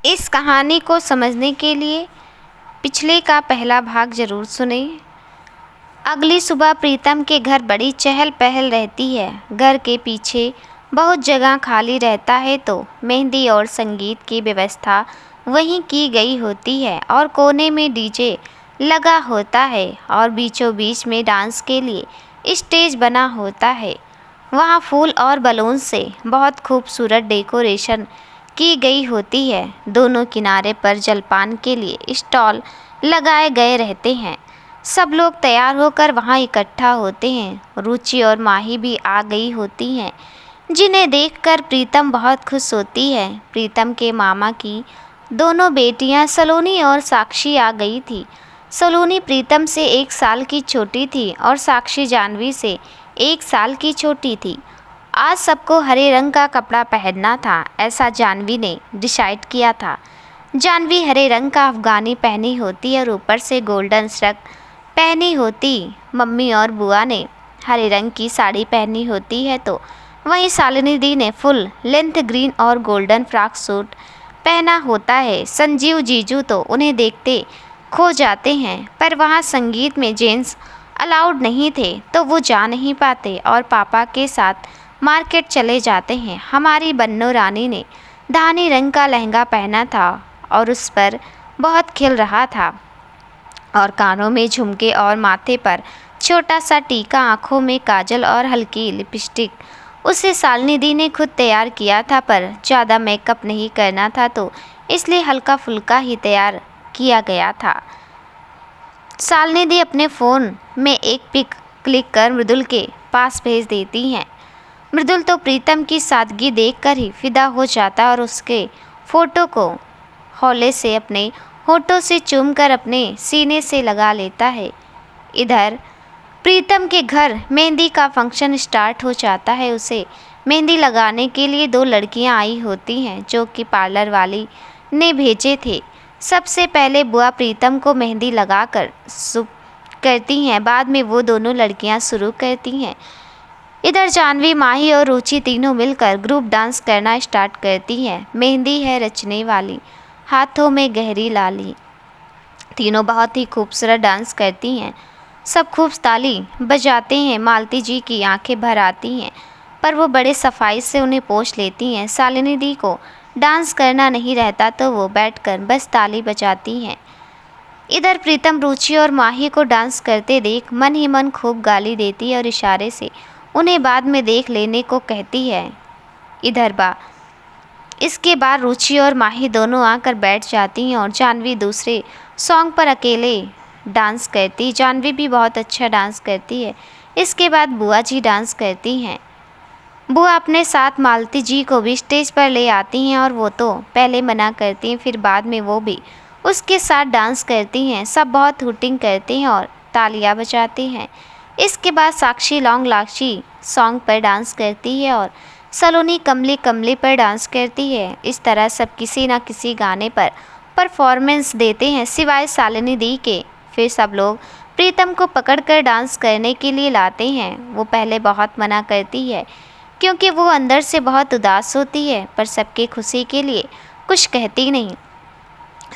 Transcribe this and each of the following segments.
इस कहानी को समझने के लिए पिछले का पहला भाग ज़रूर सुनें। अगली सुबह प्रीतम के घर बड़ी चहल पहल रहती है। घर के पीछे बहुत जगह खाली रहता है तो मेहंदी और संगीत की व्यवस्था वहीं की गई होती है और कोने में डीजे लगा होता है और बीचों बीच में डांस के लिए स्टेज बना होता है। वहाँ फूल और बलून से बहुत खूबसूरत डेकोरेशन की गई होती है। दोनों किनारे पर जलपान के लिए स्टॉल लगाए गए रहते हैं। सब लोग तैयार होकर वहाँ इकट्ठा होते हैं। रुचि और माही भी आ गई होती हैं, जिन्हें देखकर प्रीतम बहुत खुश होती है। प्रीतम के मामा की दोनों बेटियां सलोनी और साक्षी आ गई थी। सलोनी प्रीतम से 1 साल की छोटी थी और साक्षी जानवी से 1 साल की छोटी थी। आज सबको हरे रंग का कपड़ा पहनना था, ऐसा जानवी ने डिसाइड किया था। जानवी हरे रंग का अफगानी पहनी होती और ऊपर से गोल्डन श्रग पहनी होती। मम्मी और बुआ ने हरे रंग की साड़ी पहनी होती है तो वहीं शालिनी दी ने फुल लेंथ ग्रीन और गोल्डन फ्रॉक सूट पहना होता है। संजीव जीजू तो उन्हें देखते खो जाते हैं, पर वहाँ संगीत में जेंट्स अलाउड नहीं थे तो वो जा नहीं पाते और पापा के साथ मार्केट चले जाते हैं। हमारी बन्नो रानी ने धानी रंग का लहंगा पहना था और उस पर बहुत खिल रहा था और कानों में झुमके और माथे पर छोटा सा टीका, आँखों में काजल और हल्की लिपस्टिक उसे शालिनी दी ने खुद तैयार किया था, पर ज़्यादा मेकअप नहीं करना था तो इसलिए हल्का फुल्का ही तैयार किया गया था। शालिनी दी अपने फ़ोन में एक पिक क्लिक कर मृदुल के पास भेज देती हैं। मृदुल तो प्रीतम की सादगी देखकर ही फिदा हो जाता और उसके फ़ोटो को हौले से अपने होठों से चूमकर अपने सीने से लगा लेता है। इधर प्रीतम के घर मेहंदी का फंक्शन स्टार्ट हो जाता है। उसे मेहंदी लगाने के लिए 2 लड़कियां आई होती हैं जो कि पार्लर वाली ने भेजे थे। सबसे पहले बुआ प्रीतम को मेहंदी लगाकर शुभ करती हैं, बाद में वो दोनों लड़कियां शुरू करती हैं। इधर जानवी, माही और रुचि तीनों मिलकर ग्रुप डांस करना स्टार्ट करती हैं। मेहंदी है रचने वाली, हाथों में गहरी लाली। तीनों बहुत ही खूबसूरत डांस करती हैं। सब खूब ताली बजाते हैं। मालती जी की आंखें भर आती हैं, पर वो बड़े सफाई से उन्हें पोंछ लेती हैं। शालिनी दी को डांस करना नहीं रहता तो वो बैठकर बस ताली बजाती हैं। इधर प्रीतम रुचि और माही को डांस करते देख मन ही मन खूब गाली देती है और इशारे से उन्हें बाद में देख लेने को कहती है। इसके बाद रुचि और माही दोनों आकर बैठ जाती हैं और जानवी दूसरे सॉन्ग पर अकेले डांस करती। जानवी भी बहुत अच्छा डांस करती है। इसके बाद बुआ जी डांस करती हैं। बुआ अपने साथ मालती जी को भी स्टेज पर ले आती हैं और वो तो पहले मना करती हैं, फिर बाद में वो भी उसके साथ डांस करती हैं। सब बहुत हूटिंग करते हैं और तालियां बजाते हैं। इसके बाद साक्षी लॉन्ग लाक्षी सॉन्ग पर डांस करती है और सलोनी कमली कमली पर डांस करती है। इस तरह सब किसी न किसी गाने पर परफॉर्मेंस देते हैं सिवाय शालिनी दी के। फिर सब लोग प्रीतम को पकड़कर डांस करने के लिए लाते हैं। वो पहले बहुत मना करती है क्योंकि वो अंदर से बहुत उदास होती है, पर सबके खुशी के लिए कुछ कहती नहीं।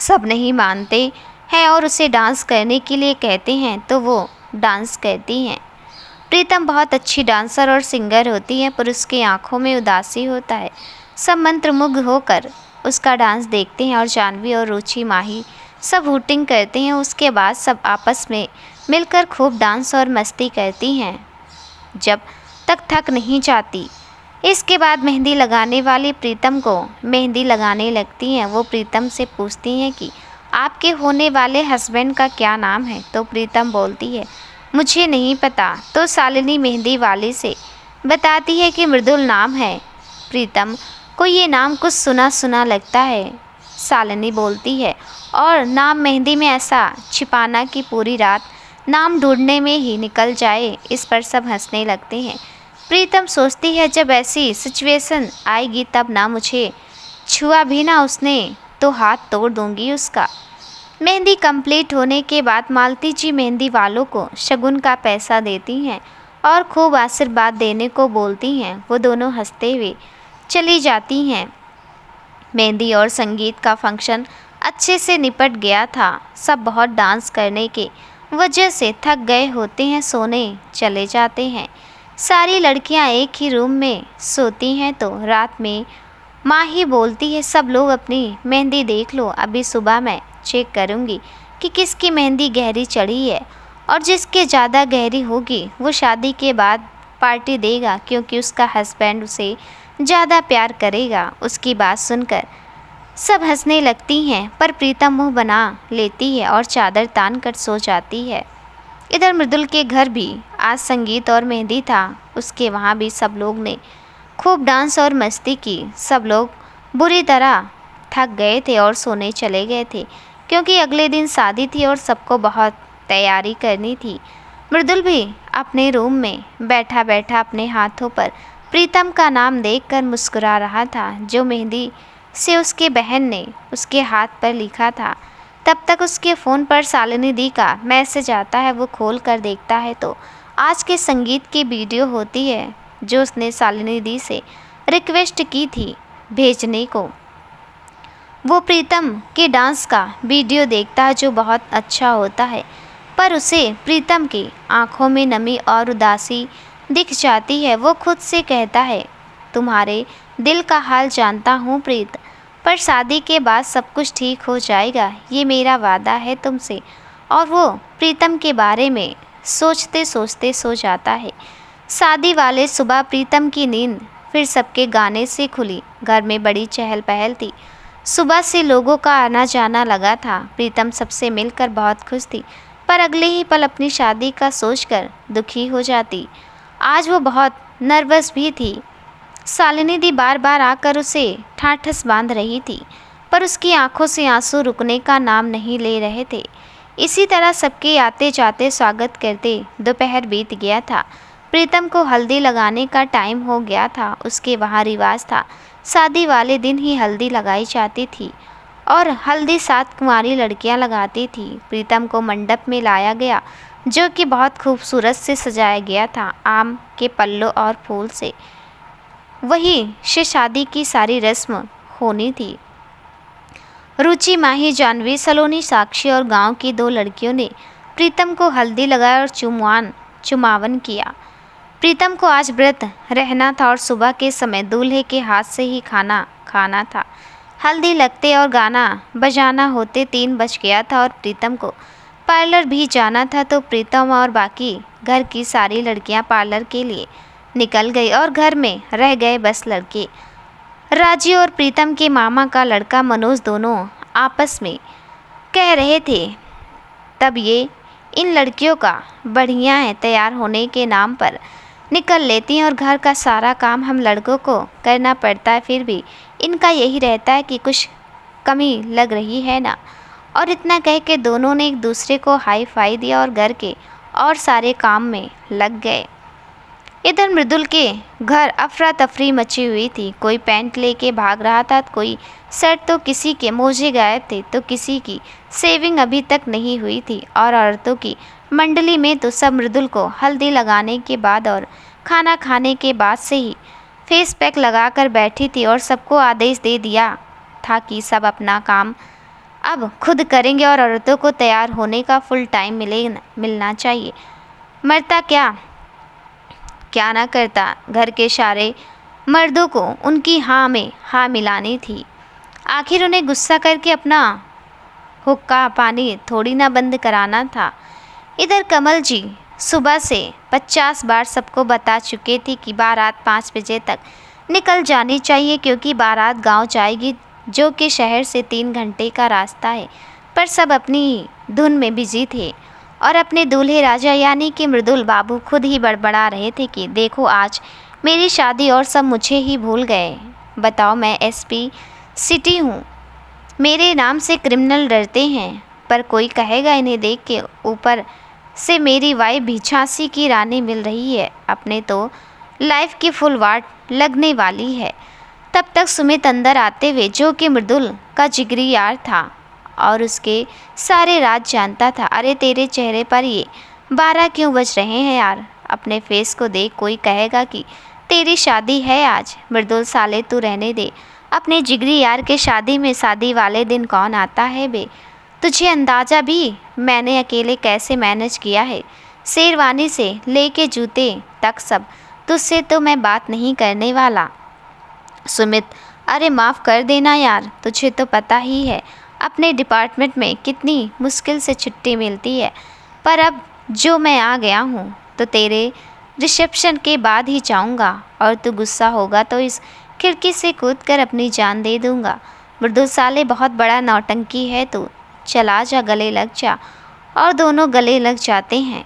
सब नहीं मानते हैं और उसे डांस करने के लिए कहते हैं तो वो डांस करती हैं। प्रीतम बहुत अच्छी डांसर और सिंगर होती है, पर उसकी आंखों में उदासी होता है। सब मंत्रमुग्ध होकर उसका डांस देखते हैं और जानवी और रुचि, माही सब हूटिंग करते हैं। उसके बाद सब आपस में मिलकर खूब डांस और मस्ती करती हैं जब तक थक नहीं जाती। इसके बाद मेहंदी लगाने वाली प्रीतम को मेहंदी लगाने लगती हैं। वो प्रीतम से पूछती हैं कि आपके होने वाले हस्बैंड का क्या नाम है, तो प्रीतम बोलती है मुझे नहीं पता। तो शालिनी मेहंदी वाली से बताती है कि मृदुल नाम है। प्रीतम को ये नाम कुछ सुना सुना लगता है। शालिनी बोलती है और नाम मेहंदी में ऐसा छिपाना कि पूरी रात नाम ढूंढने में ही निकल जाए। इस पर सब हंसने लगते हैं। प्रीतम सोचती है जब ऐसी सिचुएशन आएगी तब ना मुझे छुआ भी ना उसने तो हाथ तोड़ दूंगी उसका। मेहंदी कंप्लीट होने के बाद मालती जी मेहंदी वालों को शगुन का पैसा देती हैं और खूब आशीर्वाद देने को बोलती हैं। वो दोनों हंसते हुए चली जाती हैं। मेहंदी और संगीत का फंक्शन अच्छे से निपट गया था। सब बहुत डांस करने के वजह से थक गए होते हैं, सोने चले जाते हैं। सारी लड़कियां एक ही रूम में सोती हैं तो रात में माँ ही बोलती है, सब लोग अपनी मेहंदी देख लो, अभी सुबह मैं चेक करूँगी कि किसकी मेहंदी गहरी चढ़ी है, और जिसके ज़्यादा गहरी होगी वो शादी के बाद पार्टी देगा, क्योंकि उसका हस्बैंड उसे ज़्यादा प्यार करेगा। उसकी बात सुनकर सब हंसने लगती हैं, पर प्रीतम मुंह बना लेती है और चादर तान कर सो जाती है। इधर मृदुल के घर भी आज संगीत और मेहंदी था। उसके वहाँ भी सब लोग ने खूब डांस और मस्ती की। सब लोग बुरी तरह थक गए थे और सोने चले गए थे, क्योंकि अगले दिन शादी थी और सबको बहुत तैयारी करनी थी। मृदुल भी अपने रूम में बैठा बैठा अपने हाथों पर प्रीतम का नाम देखकर मुस्कुरा रहा था, जो मेहंदी से उसके बहन ने उसके हाथ पर लिखा था। तब तक उसके फ़ोन पर शालिनी दी का मैसेज आता है। वो खोल कर देखता है तो आज के संगीत की वीडियो होती है, जो उसने शालिनी दी से रिक्वेस्ट की थी भेजने को। वो प्रीतम के डांस का वीडियो देखता है, जो बहुत अच्छा होता है, पर उसे प्रीतम की आंखों में नमी और उदासी दिख जाती है। वो खुद से कहता है, तुम्हारे दिल का हाल जानता हूँ प्रीत, पर शादी के बाद सब कुछ ठीक हो जाएगा, ये मेरा वादा है तुमसे। और वो प्रीतम के बारे में सोचते सोचते सो जाता है। शादी वाले सुबह प्रीतम की नींद फिर सबके गाने से खुली। घर में बड़ी चहल पहल थी। सुबह से लोगों का आना जाना लगा था। प्रीतम सबसे मिलकर बहुत खुश थी, पर अगले ही पल अपनी शादी का सोचकर दुखी हो जाती। आज वो बहुत नर्वस भी थी। शालिनी दी बार बार आकर उसे ठाठस बांध रही थी, पर उसकी आंखों से आंसू रुकने का नाम नहीं ले रहे थे। इसी तरह सबके आते जाते स्वागत करते दोपहर बीत गया था। प्रीतम को हल्दी लगाने का टाइम हो गया था। उसके वहाँ रिवाज था, शादी वाले दिन ही हल्दी लगाई जाती थी और हल्दी 7 कुंवारी लड़कियां लगाती थी। प्रीतम को मंडप में लाया गया, जो कि बहुत खूबसूरत से सजाया गया था, आम के पल्लों और फूल से। वहीं से शादी की सारी रस्म होनी थी। रुचि, माही, जानवी, सलोनी, साक्षी और गांव की 2 लड़कियों ने प्रीतम को हल्दी लगाया और चुमावन किया। प्रीतम को आज व्रत रहना था और सुबह के समय दूल्हे के हाथ से ही खाना खाना था। हल्दी लगते और गाना बजाना होते 3 बज गया था और प्रीतम को पार्लर भी जाना था। तो प्रीतम और बाकी घर की सारी लड़कियां पार्लर के लिए निकल गई और घर में रह गए बस लड़के। राजी और प्रीतम के मामा का लड़का मनोज दोनों आपस में कह रहे थे। तब ये इन लड़कियों का बढ़िया है, तैयार होने के नाम पर निकल लेती हैं और घर का सारा काम हम लड़कों को करना पड़ता है, फिर भी इनका यही रहता है कि कुछ कमी लग रही है ना। और इतना कह के दोनों ने एक दूसरे को हाई फाई दिया और घर के और सारे काम में लग गए। इधर मृदुल के घर अफरा तफरी मची हुई थी। कोई पैंट लेके भाग रहा था, कोई शर्ट, तो किसी के मोजे गायब थे, तो किसी की सेविंग अभी तक नहीं हुई थी। और औरतों की मंडली में तो सब मृदुल को हल्दी लगाने के बाद और खाना खाने के बाद से ही फेस पैक लगाकर बैठी थी और सबको आदेश दे दिया था कि सब अपना काम अब खुद करेंगे और औरतों को तैयार होने का फुल टाइम मिलना चाहिए। मरता क्या ना करता, घर के सारे मर्दों को उनकी हाँ में हाँ मिलानी थी। आखिर उन्हें गुस्सा करके अपना हुक्का पानी थोड़ी ना बंद कराना था। इधर कमल जी सुबह से 50 बार सबको बता चुके थे कि बारात 5 बजे तक निकल जानी चाहिए, क्योंकि बारात गांव जाएगी, जो कि शहर से 3 घंटे का रास्ता है। पर सब अपनी धुन में बिजी थे और अपने दूल्हे राजा यानी कि मृदुल बाबू खुद ही बड़बड़ा रहे थे कि देखो आज मेरी शादी और सब मुझे ही भूल गए। बताओ, मैं एसपी सिटी हूँ, मेरे नाम से क्रिमिनल डरते हैं, पर कोई कहेगा इन्हें देख के ऊपर से मेरी वाइफ भी झांसी की रानी मिल रही है। अपने तो लाइफ की फुल वाट लगने वाली है। तब तक सुमित अंदर आते हुए, जो कि मृदुल का जिगरी यार था और उसके सारे राज जानता था। अरे तेरे चेहरे पर ये 12 क्यों बज रहे हैं यार? अपने फेस को देख, कोई कहेगा कि तेरी शादी है आज। मृदुल साले तू रहने दे, अपने जिगरी यार के शादी में शादी वाले दिन कौन आता है बे? तुझे अंदाज़ा भी मैंने अकेले कैसे मैनेज किया है, शेरवानी से लेके जूते तक सब। तुझसे तो मैं बात नहीं करने वाला। सुमित, अरे माफ़ कर देना यार, तुझे तो पता ही है अपने डिपार्टमेंट में कितनी मुश्किल से छुट्टी मिलती है। पर अब जो मैं आ गया हूँ तो तेरे रिसेप्शन के बाद ही जाऊँगा, और तू गुस्सा होगा तो इस खिड़की से कूदकर अपनी जान दे दूँगा। मृदुल, साले बहुत बड़ा नौटंकी है तू, चला जा, गले लग जा। और दोनों गले लग जाते हैं।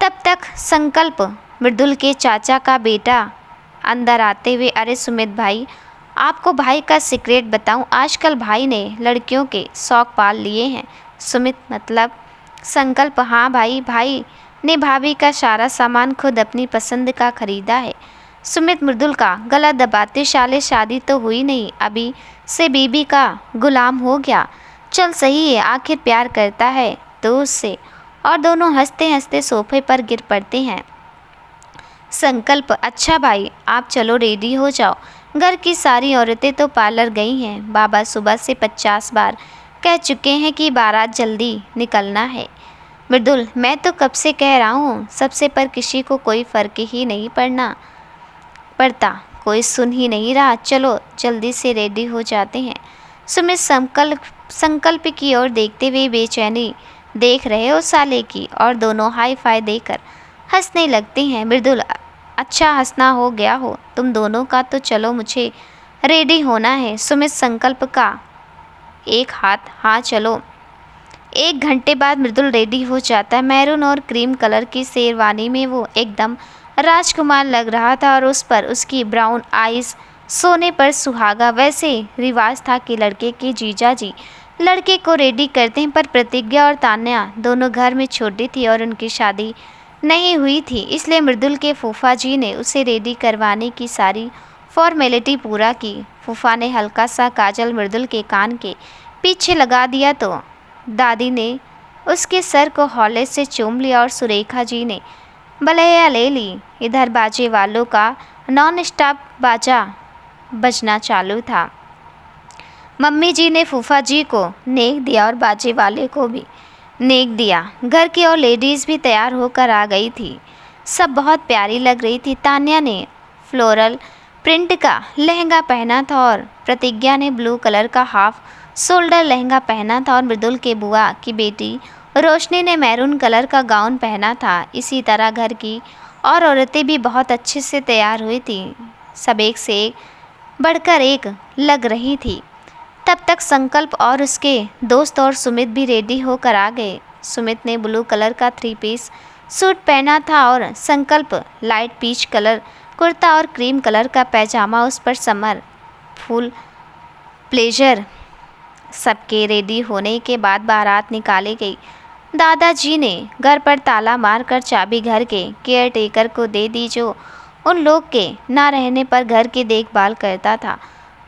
तब तक संकल्प, मृदुल के चाचा का बेटा, अंदर आते हुए, अरे सुमित भाई, आपको भाई का सीक्रेट बताऊं, आजकल भाई ने लड़कियों के शौक पाल लिए हैं। सुमित, मतलब? संकल्प, हाँ भाई, भाई ने भाभी का सारा सामान खुद अपनी पसंद का खरीदा है। सुमित मृदुल का गला दबाते, शाले शादी तो हुई नहीं, अभी से बीबी का गुलाम हो गया। चल सही है, आखिर प्यार करता है तो उससे। और दोनों हंसते हंसते सोफे पर गिर पड़ते हैं। संकल्प, अच्छा भाई आप चलो रेडी हो जाओ, घर की सारी औरतें तो पार्लर गई हैं। बाबा सुबह से 50 बार कह चुके हैं कि बारात जल्दी निकलना है। मृदुल, मैं तो कब से कह रहा हूँ सबसे, पर किसी को कोई फ़र्क ही नहीं पड़ता, कोई सुन ही नहीं रहा। चलो जल्दी से रेडी हो जाते हैं। सुमित संकल्प की ओर देखते हुए बेचैनी देख रहे हो साले की, और दोनों हाई फाई देकर हंसने लगते हैं। मृदुल, अच्छा हंसना हो गया हो तुम दोनों का, तो चलो मुझे रेडी होना है। सुमित संकल्प का एक हाथ, हाँ चलो। 1 घंटे बाद मृदुल रेडी हो जाता है। मैरून और क्रीम कलर की शेरवानी में वो एकदम राजकुमार लग रहा था, और उस पर उसकी ब्राउन आइज़ सोने पर सुहागा। वैसे रिवाज था कि लड़के के जीजा जी लड़के को रेडी करते हैं, पर प्रतिज्ञा और तान्या दोनों घर में छोटी थी और उनकी शादी नहीं हुई थी, इसलिए मृदुल के फूफा जी ने उसे रेडी करवाने की सारी फॉर्मेलिटी पूरा की। फूफा ने हल्का सा काजल मृदुल के कान के पीछे लगा दिया तो दादी ने उसके सर को हौले से चूम लिया, और सुरेखा जी ने बलैया ले ली। इधर बाजे वालों का नॉन स्टॉप बाजा बजना चालू था। मम्मी जी ने फूफा जी को नेक दिया और बाजे वाले को भी नेक दिया। घर की और लेडीज़ भी तैयार होकर आ गई थी। सब बहुत प्यारी लग रही थी। तान्या ने फ्लोरल प्रिंट का लहंगा पहना था, और प्रतिज्ञा ने ब्लू कलर का हाफ शोल्डर लहंगा पहना था, और मृदुल के बुआ की बेटी रोशनी ने मैरून कलर का गाउन पहना था। इसी तरह घर की और औरतें भी बहुत अच्छे से तैयार हुई थी। सब एक से एक बढ़कर एक लग रही थी। तब तक संकल्प और उसके दोस्त और सुमित भी रेडी होकर आ गए। सुमित ने ब्लू कलर का 3 पीस सूट पहना था, और संकल्प लाइट पीच कलर कुर्ता और क्रीम कलर का पैजामा, उस पर समर फुल प्लेजर। सबके रेडी होने के बाद बारात निकाली गई। दादाजी ने घर पर ताला मारकर चाबी घर के केयर टेकर को दे दी, जो उन लोग के ना रहने पर घर की देखभाल करता था।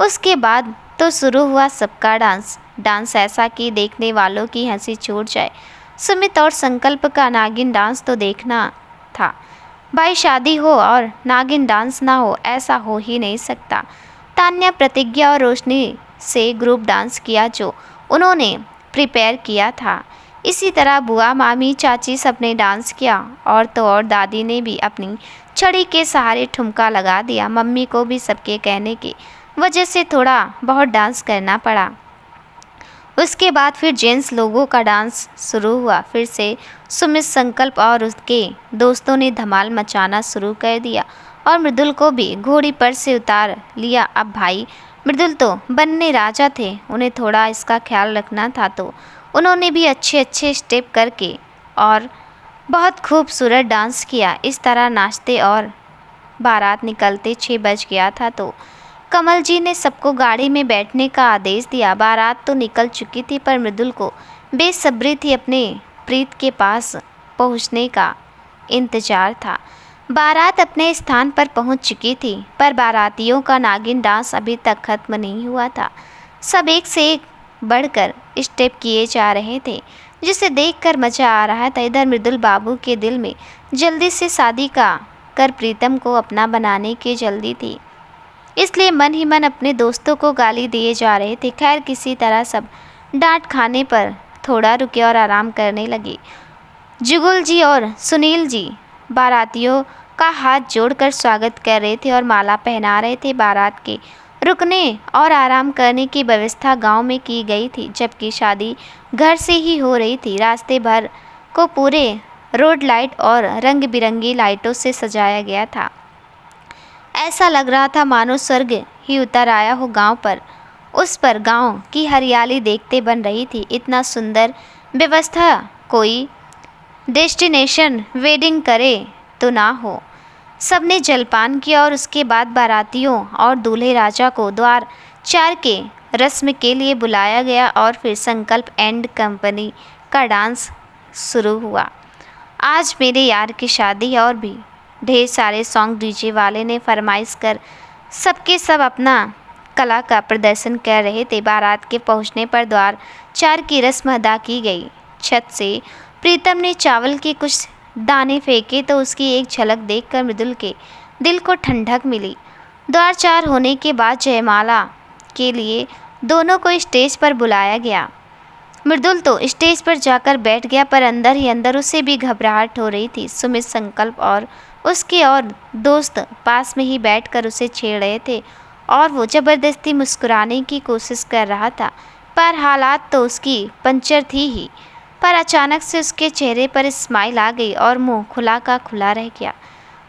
उसके बाद तो शुरू हुआ सबका डांस ऐसा कि देखने वालों की हंसी छूट जाए। सुमित और संकल्प का नागिन डांस तो देखना था। भाई शादी हो और नागिन डांस ना हो, ऐसा हो ही नहीं सकता। तान्या, प्रतिज्ञा और रोशनी से ग्रुप डांस किया जो उन्होंने प्रिपेयर किया था। इसी तरह बुआ, मामी, चाची सब ने डांस किया, और तो और दादी ने भी अपनी छड़ी के सहारे ठुमका लगा दिया। मम्मी को भी सबके कहने की वजह से थोड़ा बहुत डांस करना पड़ा। उसके बाद फिर जेंट्स लोगों का डांस शुरू हुआ। फिर से सुमित, संकल्प और उसके दोस्तों ने धमाल मचाना शुरू कर दिया, और मृदुल को भी घोड़ी पर से उतार लिया। अब भाई मृदुल तो बनने राजा थे, उन्हें थोड़ा इसका ख्याल रखना था, तो उन्होंने भी अच्छे अच्छे स्टेप करके और बहुत खूबसूरत डांस किया। इस तरह नाचते और बारात निकलते 6 बज गया था, तो कमल जी ने सबको गाड़ी में बैठने का आदेश दिया। बारात तो निकल चुकी थी, पर मृदुल को बेसब्री थी अपने प्रीत के पास पहुंचने का इंतजार था। बारात अपने स्थान पर पहुंच चुकी थी, पर बारातियों का नागिन डांस अभी तक खत्म नहीं हुआ था। सब एक से एक बढ़कर स्टेप किए जा रहे थे, जिसे देखकर मज़ा आ रहा था। इधर मृदुल बाबू के दिल में जल्दी से शादी का कर प्रीतम को अपना बनाने की जल्दी थी। इसलिए मन ही मन अपने दोस्तों को गाली दिए जा रहे थे। खैर किसी तरह सब डांट खाने पर थोड़ा रुके और आराम करने लगे। जुगल जी और सुनील जी बारातियों का हाथ जोड़कर स्वागत कर रहे थे और माला पहना रहे थे। बारात के रुकने और आराम करने की व्यवस्था गांव में की गई थी, जबकि शादी घर से ही हो रही थी। रास्ते भर को पूरे रोड लाइट और रंग बिरंगी लाइटों से सजाया गया था। ऐसा लग रहा था मानो स्वर्ग ही उतर आया हो गांव पर। उस पर गांव की हरियाली देखते बन रही थी। इतना सुंदर व्यवस्था कोई डेस्टिनेशन वेडिंग करे तो ना हो। सबने जलपान किया और उसके बाद बारातियों और दूल्हे राजा को द्वार 4 के रस्म के लिए बुलाया गया और फिर संकल्प एंड कंपनी का डांस शुरू हुआ। आज मेरे यार की शादी है और भी ढेर सारे सॉन्ग डीजे वाले ने फरमाइश कर सबके सब अपना कला का प्रदर्शन कर रहे थे। बारात के पहुंचने पर द्वार 4 की रस्म अदा की गई। छत से प्रीतम ने चावल के कुछ दाने फेंके तो उसकी एक झलक देखकर मृदुल के दिल को ठंडक मिली। द्वार 4 होने के बाद जयमाला के लिए दोनों को स्टेज पर बुलाया गया। मृदुल तो स्टेज पर जाकर बैठ गया, पर अंदर ही अंदर उसे भी घबराहट हो रही थी। सुमित, संकल्प और उसके और दोस्त पास में ही बैठकर उसे छेड़ रहे थे और वो ज़बरदस्ती मुस्कुराने की कोशिश कर रहा था, पर हालात तो उसकी पंचर थी ही। पर अचानक से उसके चेहरे पर स्माइल आ गई और मुंह खुला का खुला रह गया।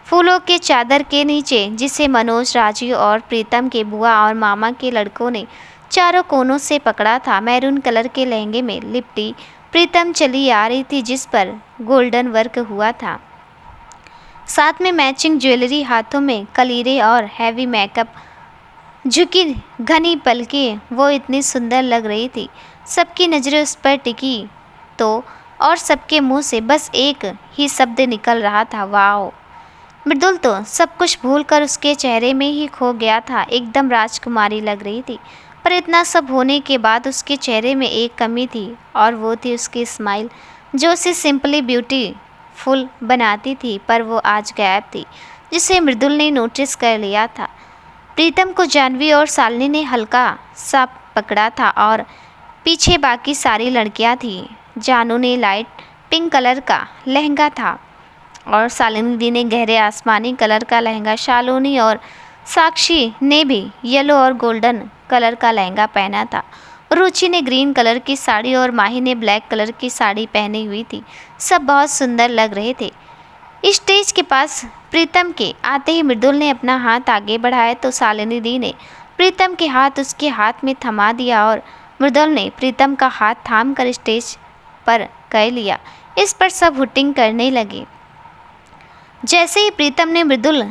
फूलों के चादर के नीचे, जिसे मनोज, राजीव और प्रीतम के बुआ और मामा के लड़कों ने चारों कोनों से पकड़ा था, मैरून कलर के लहंगे में लिपटी प्रीतम चली आ रही थी, जिस पर गोल्डन वर्क हुआ था। साथ में मैचिंग ज्वेलरी, हाथों में कलीरे और हैवी मेकअप, झुकी घनी पलकें। वो इतनी सुंदर लग रही थी। सबकी नज़रें उस पर टिकी तो और सबके मुंह से बस एक ही शब्द निकल रहा था, वाओ। मृदुल तो सब कुछ भूलकर उसके चेहरे में ही खो गया था। एकदम राजकुमारी लग रही थी। पर इतना सब होने के बाद उसके चेहरे में एक कमी थी और वो थी उसकी स्माइल, जो उसे सिंपली ब्यूटीफुल बनाती थी, पर वो आज गायब थी, जिसे मृदुल ने नोटिस कर लिया था। प्रीतम को जानवी और शालिनी ने हल्का सा पकड़ा था और पीछे बाकी सारी लड़कियां थीं। जानू ने लाइट पिंक कलर का लहंगा था और शालिनी दी ने गहरे आसमानी कलर का लहंगा। शालिनी और साक्षी ने भी येलो और गोल्डन कलर का लहंगा पहना था। रुचि ने ग्रीन कलर की साड़ी और माही ने ब्लैक कलर की साड़ी पहनी हुई थी। सब बहुत सुंदर लग रहे थे। स्टेज के पास प्रीतम के आते ही मृदुल ने अपना हाथ आगे बढ़ाया तो शालिनी दी ने प्रीतम के हाथ उसके हाथ में थमा दिया और मृदुल ने प्रीतम का हाथ थाम कर स्टेज पर कर लिया। इस पर सब हुटिंग करने लगे। जैसे ही प्रीतम ने मृदुल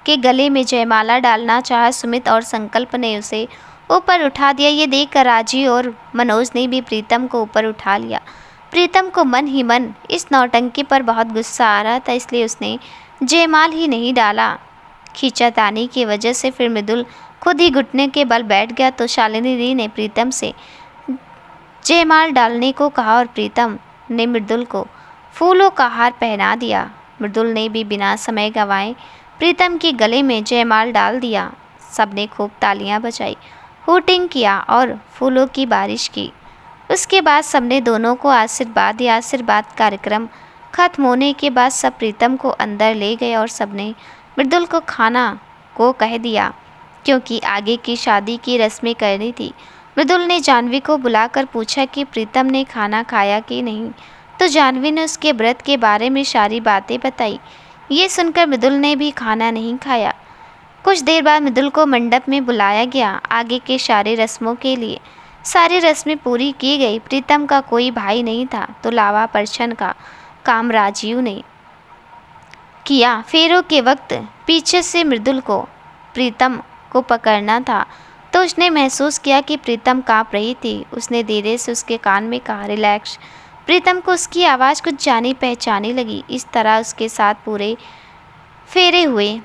के गले में जयमाला डालना चाहा, सुमित और संकल्प ने उसे ऊपर उठा दिया। ये देखकर राजीव और मनोज ने भी प्रीतम को ऊपर उठा लिया। प्रीतम को मन ही मन इस नौटंकी पर बहुत गुस्सा आ रहा था, इसलिए उसने जयमाल ही नहीं डाला। खींचातानी की वजह से फिर मृदुल खुद ही घुटने के बल बैठ गया तो शालिनी दी ने प्रीतम से जयमाल डालने को कहा और प्रीतम ने मृदुल को फूलों का हार पहना दिया। मृदुल ने भी बिना समय गंवाए प्रीतम के गले में जयमाल डाल दिया। सबने खूब तालियां बजाई, हुटिंग किया और फूलों की बारिश की। उसके बाद सबने दोनों को आशीर्वाद दिया। आशीर्वाद कार्यक्रम खत्म होने के बाद सब प्रीतम को अंदर ले गए और सबने मृदुल को खाना को कह दिया, क्योंकि आगे की शादी की रस्में करनी थी। मृदुल ने जानवी को बुलाकर पूछा कि प्रीतम ने खाना खाया कि नहीं, तो जानवी ने उसके व्रत के बारे में सारी बातें बताई। ये सुनकर मृदुल ने भी खाना नहीं खाया। कुछ देर बाद मृदुल को मंडप में बुलाया गया आगे के सारे रस्मों के लिए। सारी रस्में पूरी की गई। प्रीतम का कोई भाई नहीं था तो लावा परछन का काम राजीव ने किया। फेरों के वक्त पीछे से मृदुल को प्रीतम को पकड़ना था तो उसने महसूस किया कि प्रीतम काँप रही थी। उसने धीरे से उसके कान में कहा, रिलैक्स। प्रीतम को उसकी आवाज़ कुछ जानी पहचानी लगी। इस तरह उसके साथ पूरे फेरे हुए।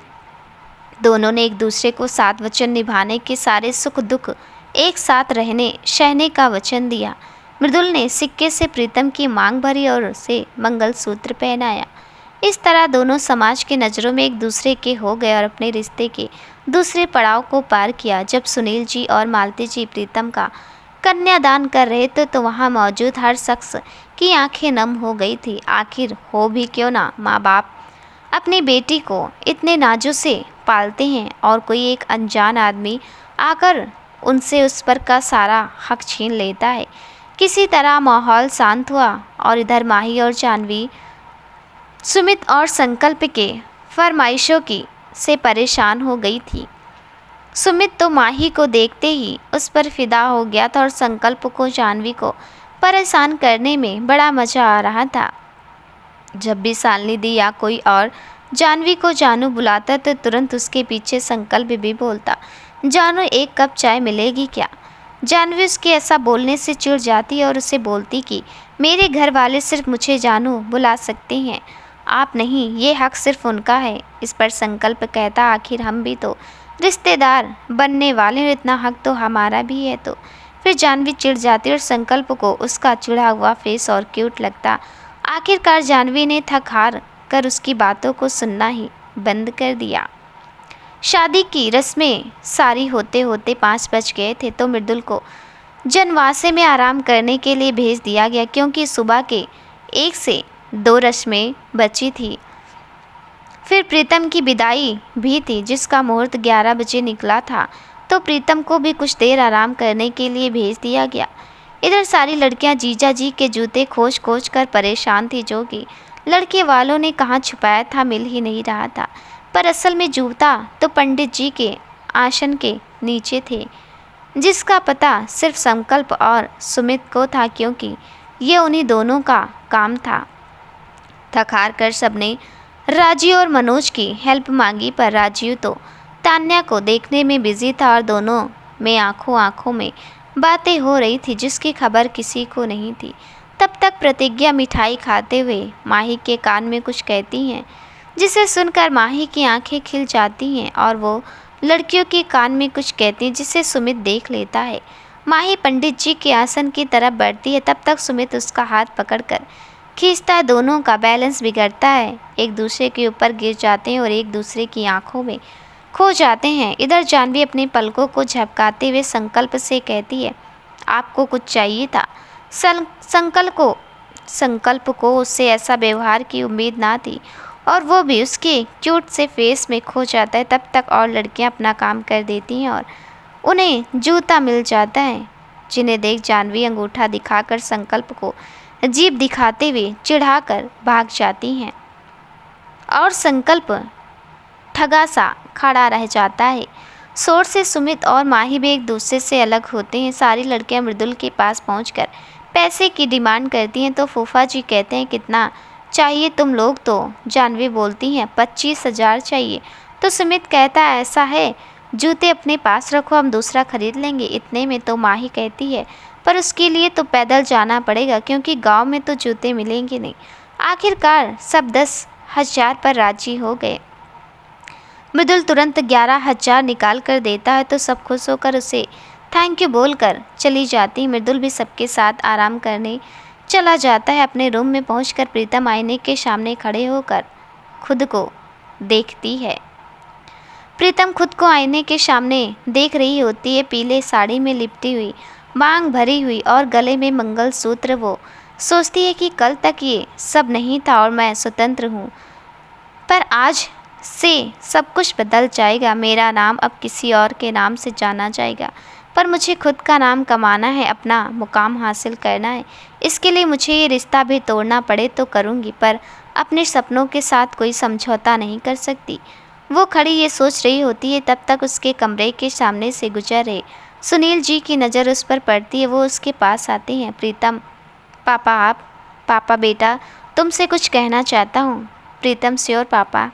दोनों ने एक दूसरे को साथ वचन निभाने के, सारे सुख दुख एक साथ रहने सहने का वचन दिया। मृदुल ने सिक्के से प्रीतम की मांग भरी और उसे मंगलसूत्र पहनाया। इस तरह दोनों समाज की नज़रों में एक दूसरे के हो गए और अपने रिश्ते के दूसरे पड़ाव को पार किया। जब सुनील जी और मालती जी प्रीतम का कन्यादान कर रहे थे तो वहाँ मौजूद हर शख्स की आंखें नम हो गई थी। आखिर हो भी क्यों ना, माँ बाप अपनी बेटी को इतने नाजों से पालते हैं और कोई एक अनजान आदमी आकर उनसे उस पर का सारा हक छीन लेता है। किसी तरह माहौल शांत हुआ और इधर माही और जानवी सुमित और संकल्प के फरमाइशों की से परेशान हो गई थी। सुमित तो माही को देखते ही उस पर फिदा हो गया था और संकल्प को जानवी को परेशान करने में बड़ा मज़ा आ रहा था। जब भी शालिनी दी या कोई और जानवी को जानू बुलाता तो तुरंत उसके पीछे संकल्प भी बोलता, जानू एक कप चाय मिलेगी क्या। जानवी उसके ऐसा बोलने से चिढ़ जाती और उसे बोलती कि मेरे घर वाले सिर्फ मुझे जानू बुला सकते हैं, आप नहीं, ये हक सिर्फ उनका है। इस पर संकल्प कहता, आखिर हम भी तो रिश्तेदार बनने वाले हैं, इतना हक तो हमारा भी है। तो फिर जानवी चिढ़ जाती और संकल्प को उसका चिढ़ा हुआ फेस और क्यूट लगता। आखिरकार जानवी ने थक हार कर उसकी बातों को सुनना ही बंद कर दिया। शादी की रस्में सारी होते होते 5 बज गए थे तो मृदुल को जनवासे में आराम करने के लिए भेज दिया गया, क्योंकि सुबह के 1 से 2 रस्में बची थी। फिर प्रीतम की विदाई भी थी जिसका मुहूर्त 11 बजे निकला था, तो प्रीतम को भी कुछ देर आराम करने के लिए भेज दिया गया। इधर सारी लड़कियां जीजा जी के जूते खोज खोज कर परेशान थी, जो कि लड़के वालों ने कहाँ छुपाया था मिल ही नहीं रहा था। पर असल में जूता तो पंडित जी के आसन के नीचे थे, जिसका पता सिर्फ संकल्प और सुमित को था, क्योंकि ये उन्हीं दोनों का काम था। थक हार कर सबने राजीव और मनोज की हेल्प मांगी, पर राजीव तो तान्या को देखने में बिजी था और दोनों में आंखों में बातें हो रही थी जिसकी खबर किसी को नहीं थी। तब तक प्रतिज्ञा मिठाई खाते हुए माही के कान में कुछ कहती हैं, जिसे सुनकर माही की आंखें खिल जाती हैं और वो लड़कियों के कान में कुछ कहती हैं, जिसे सुमित देख लेता है। माही पंडित जी के आसन की तरफ बढ़ती है, तब तक सुमित उसका हाथ पकड़कर खींचता है। दोनों का बैलेंस बिगड़ता है, एक दूसरे के ऊपर गिर जाते हैं और एक दूसरे की आंखों में खो जाते हैं। इधर जानवी अपनी पलकों को झपकाते हुए संकल्प से कहती है, आपको कुछ चाहिए था। संकल्प को उससे ऐसा व्यवहार की उम्मीद ना थी और वो भी उसके क्यूट से फेस में खो जाता है। तब तक और लड़कियां अपना काम कर देती हैं और उन्हें जूता मिल जाता है, जिन्हें देख जानवी अंगूठा दिखाकर संकल्प को जीभ दिखाते हुए चिढ़ाकर भाग जाती हैं और संकल्प ठगा सा खड़ा रह जाता है। शोर से सुमित और माही भी एक दूसरे से अलग होते हैं। सारी लड़कियां मृदुल के पास पहुंचकर पैसे की डिमांड करती हैं, तो फूफा जी कहते हैं कितना चाहिए तुम लोग, तो जानवी बोलती हैं 25,000 चाहिए। तो सुमित कहता है ऐसा है, जूते अपने पास रखो, हम दूसरा खरीद लेंगे। इतने में तो माही कहती है पर उसके लिए तो पैदल जाना पड़ेगा, क्योंकि गांव में तो जूते मिलेंगे नहीं। आखिरकार सब 10,000 पर राजी हो गए। मृदुल तुरंत 11,000 निकाल कर देता है तो सब खुश होकर उसे थैंक यू बोलकर चली जाती। मृदुल भी सबके साथ आराम करने चला जाता है। अपने रूम में पहुंचकर प्रीतम आईने के सामने खड़े होकर खुद को देखती है। प्रीतम खुद को आईने के सामने देख रही होती है, पीले साड़ी में लिपटी हुई, मांग भरी हुई और गले में मंगलसूत्र। वो सोचती है कि कल तक ये सब नहीं था और मैं स्वतंत्र हूँ, पर आज से सब कुछ बदल जाएगा। मेरा नाम अब किसी और के नाम से जाना जाएगा, पर मुझे खुद का नाम कमाना है, अपना मुकाम हासिल करना है। इसके लिए मुझे ये रिश्ता भी तोड़ना पड़े तो करूँगी, पर अपने सपनों के साथ कोई समझौता नहीं कर सकती। वो खड़ी ये सोच रही होती है, तब तक उसके कमरे के सामने से गुजर रहे सुनील जी की नज़र उस पर पड़ती है। वो उसके पास आते हैं। प्रीतम, पापा बेटा तुमसे कुछ कहना चाहता हूँ। प्रीतम से, और पापा।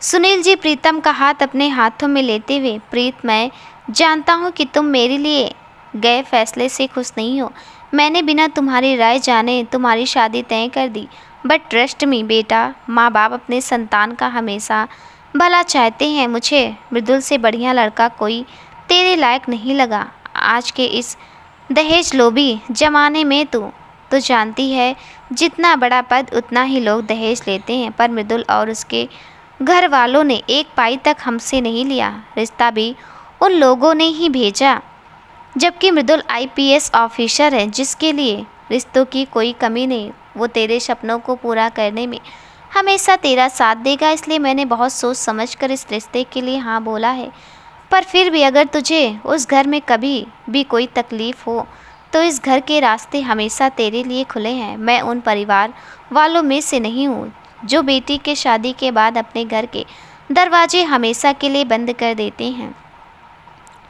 सुनील जी प्रीतम का हाथ अपने हाथों में लेते हुए, प्रीत मैं जानता हूँ कि तुम मेरे लिए गए फैसले से खुश नहीं हो। मैंने बिना तुम्हारी राय जाने तुम्हारी शादी तय कर दी, बट ट्रस्ट मी बेटा, माँ बाप अपने संतान का हमेशा भला चाहते हैं। मुझे मृदुल से बढ़िया लड़का कोई तेरे लायक नहीं लगा। आज के इस दहेज लोभी जमाने में तू तो जानती है, जितना बड़ा पद उतना ही लोग दहेज लेते हैं। पर मृदुल और उसके घर वालों ने एक पाई तक हमसे नहीं लिया, रिश्ता भी उन लोगों ने ही भेजा। जबकि मृदुल आईपीएस ऑफिसर है जिसके लिए रिश्तों की कोई कमी नहीं। वो तेरे सपनों को पूरा करने में हमेशा तेरा साथ देगा, इसलिए मैंने बहुत सोच समझकर इस रिश्ते के लिए हाँ बोला है। पर फिर भी अगर तुझे उस घर में कभी भी कोई तकलीफ़ हो तो इस घर के रास्ते हमेशा तेरे लिए खुले हैं। मैं उन परिवार वालों में से नहीं हूँ जो बेटी के शादी के बाद अपने घर के दरवाजे हमेशा के लिए बंद कर देते हैं।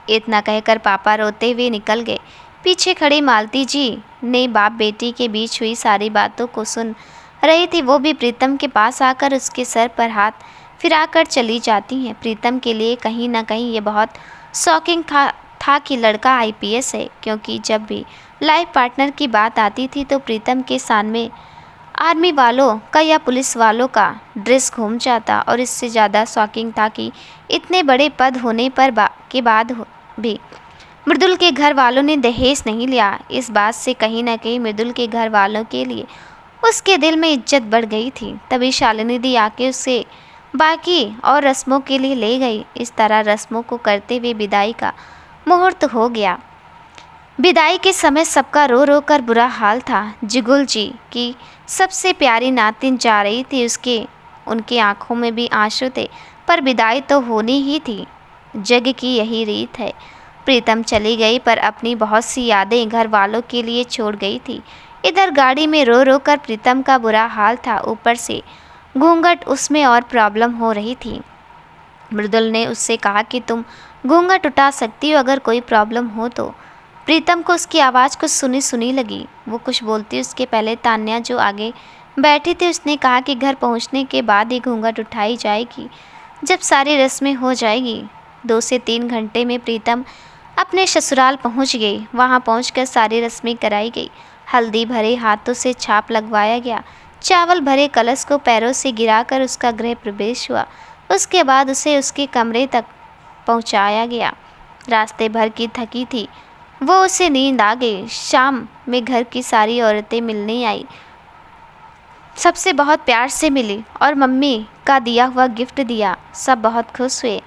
इतना कहकर पापा रोते हुए निकल गए। पीछे खड़ी मालती जी ने बाप बेटी के बीच हुई सारी बातों को सुन रही थी। वो भी प्रीतम के पास आकर उसके सर पर हाथ फिराकर चली जाती हैं। प्रीतम के लिए कहीं ना कहीं ये बहुत शॉकिंग था कि लड़का आईपीएस है, क्योंकि जब भी लाइफ पार्टनर की बात आती थी तो प्रीतम के सामने आर्मी वालों का या पुलिस वालों का ड्रेस घूम जाता। और इससे ज़्यादा शॉकिंग था कि इतने बड़े पद होने पर के बाद भी मृदुल के घर वालों ने दहेज नहीं लिया। इस बात से कहीं ना कहीं मृदुल के घर वालों के लिए उसके दिल में इज्जत बढ़ गई थी। तभी शालिनी दी आके उसे बाकी और रस्मों के लिए ले गई। इस तरह रस्मों को करते हुए विदाई का मुहूर्त हो गया। विदाई के समय सबका रो रो कर बुरा हाल था। जिगुल जी की सबसे प्यारी नातिन जा रही थी, उनकी आंखों में भी आंसू थे, पर विदाई तो होनी ही थी, जग की यही रीत है। प्रीतम चली गई पर अपनी बहुत सी यादें घर वालों के लिए छोड़ गई थी। इधर गाड़ी में रो रो कर प्रीतम का बुरा हाल था, ऊपर से घूंघट उसमें और प्रॉब्लम हो रही थी। मृदुल ने उससे कहा कि तुम घूंघट उठा सकती हो अगर कोई प्रॉब्लम हो तो। प्रीतम को उसकी आवाज़ कुछ सुनी सुनी लगी। वो कुछ बोलती उसके पहले तान्या जो आगे बैठी थी उसने कहा कि घर पहुंचने के बाद ही घूंघट उठाई जाएगी, जब सारी रस्में हो जाएगी। 2 से 3 घंटे में प्रीतम अपने ससुराल पहुंच गई। वहां पहुंचकर सारी रस्में कराई गई। हल्दी भरे हाथों से छाप लगवाया गया। चावल भरे कलश को पैरों से गिराकर उसका गृह प्रवेश हुआ। उसके बाद उसे उसके कमरे तक पहुंचाया गया। रास्ते भर की थकी थी वो, उसे नींद आ गई। शाम में घर की सारी औरतें मिलने आई, सबसे बहुत प्यार से मिली और मम्मी का दिया हुआ गिफ्ट दिया। सब बहुत खुश हुए।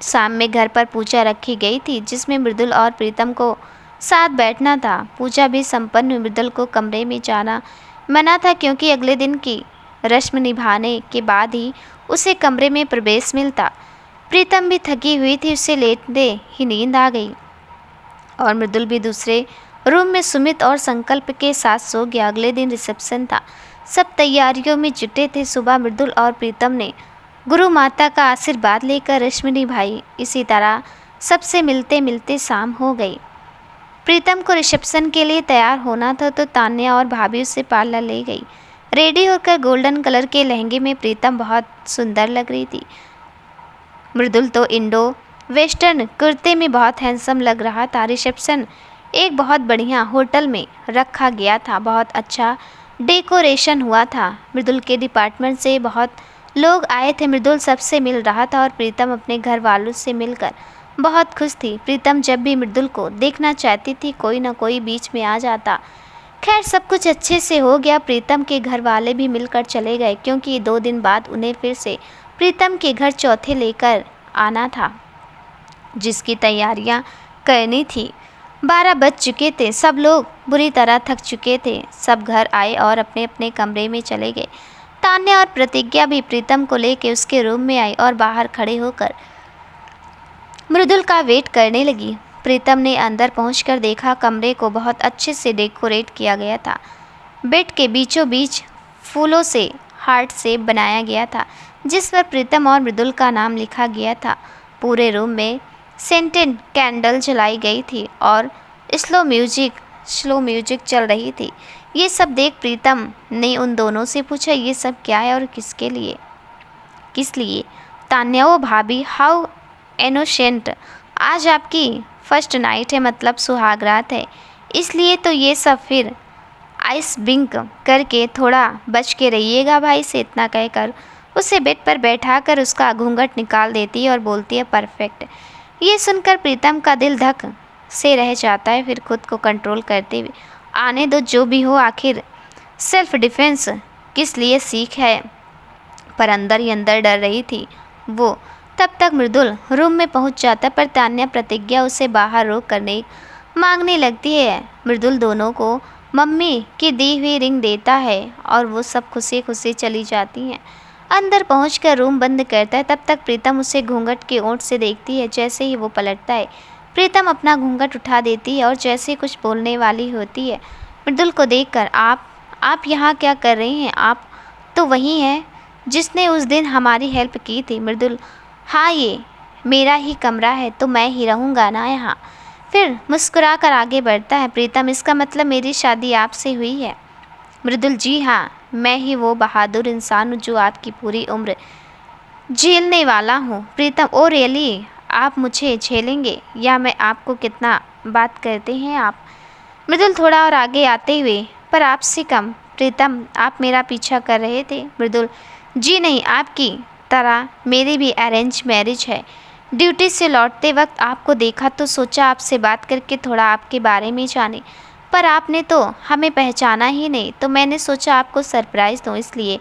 शाम में घर पर पूजा रखी गई थी जिसमें मृदुल और प्रीतम को साथ बैठना था। पूजा भी संपन्न हुई। मृदुल को कमरे में जाना मना था क्योंकि अगले दिन की रस्म निभाने के बाद ही उसे कमरे में प्रवेश मिलता। प्रीतम भी थकी हुई थी, उसे लेटते ही नींद आ गई और मृदुल भी दूसरे रूम में सुमित और संकल्प के साथ सो गया। अगले दिन रिसेप्शन था, सब तैयारियों में जुटे थे। सुबह मृदुल और प्रीतम ने गुरु माता का आशीर्वाद लेकर रस्म निभाई। इसी तरह सबसे मिलते मिलते शाम हो गई। प्रीतम को रिसेप्शन के लिए तैयार होना था तो तान्या और भाभी उसे पार्लर ले गई। रेडी होकर गोल्डन कलर के लहंगे में प्रीतम बहुत सुंदर लग रही थी। मृदुल तो इंडो वेस्टर्न कुर्ते में बहुत हैंडसम लग रहा था। रिसेप्शन एक बहुत बढ़िया होटल में रखा गया था, बहुत अच्छा डेकोरेशन हुआ था। मृदुल के डिपार्टमेंट से बहुत लोग आए थे। मृदुल सबसे मिल रहा था और प्रीतम अपने घर वालों से मिलकर बहुत खुश थी। प्रीतम जब भी मृदुल को देखना चाहती थी कोई ना कोई बीच में आ जाता। खैर सब कुछ अच्छे से हो गया। प्रीतम के घर वाले भी मिलकर चले गए क्योंकि 2 दिन बाद उन्हें फिर से प्रीतम के घर चौथे लेकर आना था जिसकी तैयारियां करनी थी। 12 बज चुके थे। सब लोग बुरी तरह थक चुके थे। सब घर आए और अपने अपने कमरे में चले गए। तान्या और प्रतिज्ञा भी प्रीतम को लेकर उसके रूम में आई और बाहर खड़े होकर मृदुल का वेट करने लगी। प्रीतम ने अंदर पहुंचकर देखा कमरे को बहुत अच्छे से डेकोरेट किया गया था। बेड के बीचों बीच फूलों से हार्ट शेप बनाया गया था जिस पर प्रीतम और मृदुल का नाम लिखा गया था। पूरे रूम में सेंटेड कैंडल जलाई गई थी और स्लो म्यूजिक चल रही थी। ये सब देख प्रीतम ने उन दोनों से पूछा ये सब क्या है और किस लिए। तान्या वो भाभी हाउ इनोसेंट, आज आपकी फर्स्ट नाइट है, मतलब सुहागरात है, इसलिए तो ये सब। फिर आइस बिंक करके थोड़ा बच के रहिएगा भाई से। इतना कहकर उसे बेड पर बैठाकर उसका घूंघट निकाल देती है और बोलती है परफेक्ट। ये सुनकर प्रीतम का दिल धक से रह जाता है। फिर खुद को कंट्रोल करते हुए आने दो जो भी हो, आखिर सेल्फ डिफेंस किस लिए सीख है। पर अंदर ही अंदर डर रही थी वो। तब तक मृदुल रूम में पहुंच जाता, पर तान्या प्रतिज्ञा उसे बाहर रोक करने मांगने लगती है। मृदुल दोनों को मम्मी की दी हुई रिंग देता है और वो सब खुशी खुशी चली जाती हैं। अंदर पहुंचकर रूम बंद करता है। तब तक प्रीतम उसे घूंघट के ओंठ से देखती है। जैसे ही वो पलटता है, प्रीतम अपना घूंघट उठा देती है और जैसे कुछ बोलने वाली होती है। मृदुल को देखकर आप यहाँ क्या कर रही हैं? आप तो वही हैं जिसने उस दिन हमारी हेल्प की थी। मृदुल, हाँ, ये मेरा ही कमरा है तो मैं ही रहूँगा ना यहाँ। फिर मुस्कुरा कर आगे बढ़ता है। प्रीतम, इसका मतलब मेरी शादी आपसे हुई है? मृदुल, जी हाँ, मैं ही वो बहादुर इंसान हूँ जो आपकी पूरी उम्र झेलने वाला हूँ। प्रीतम, ओ रियली? आप मुझे झेलेंगे या मैं आपको? कितना बात करते हैं आप। मृदुल थोड़ा और आगे आते हुए, पर आपसे कम। प्रीतम, आप मेरा पीछा कर रहे थे? मृदुल, जी नहीं, आपकी तरह मेरी भी अरेंज मैरिज है। ड्यूटी से लौटते वक्त आपको देखा तो सोचा आपसे बात करके थोड़ा आपके बारे में जाने, पर आपने तो हमें पहचाना ही नहीं, तो मैंने सोचा आपको सरप्राइज़ दूँ, इसलिए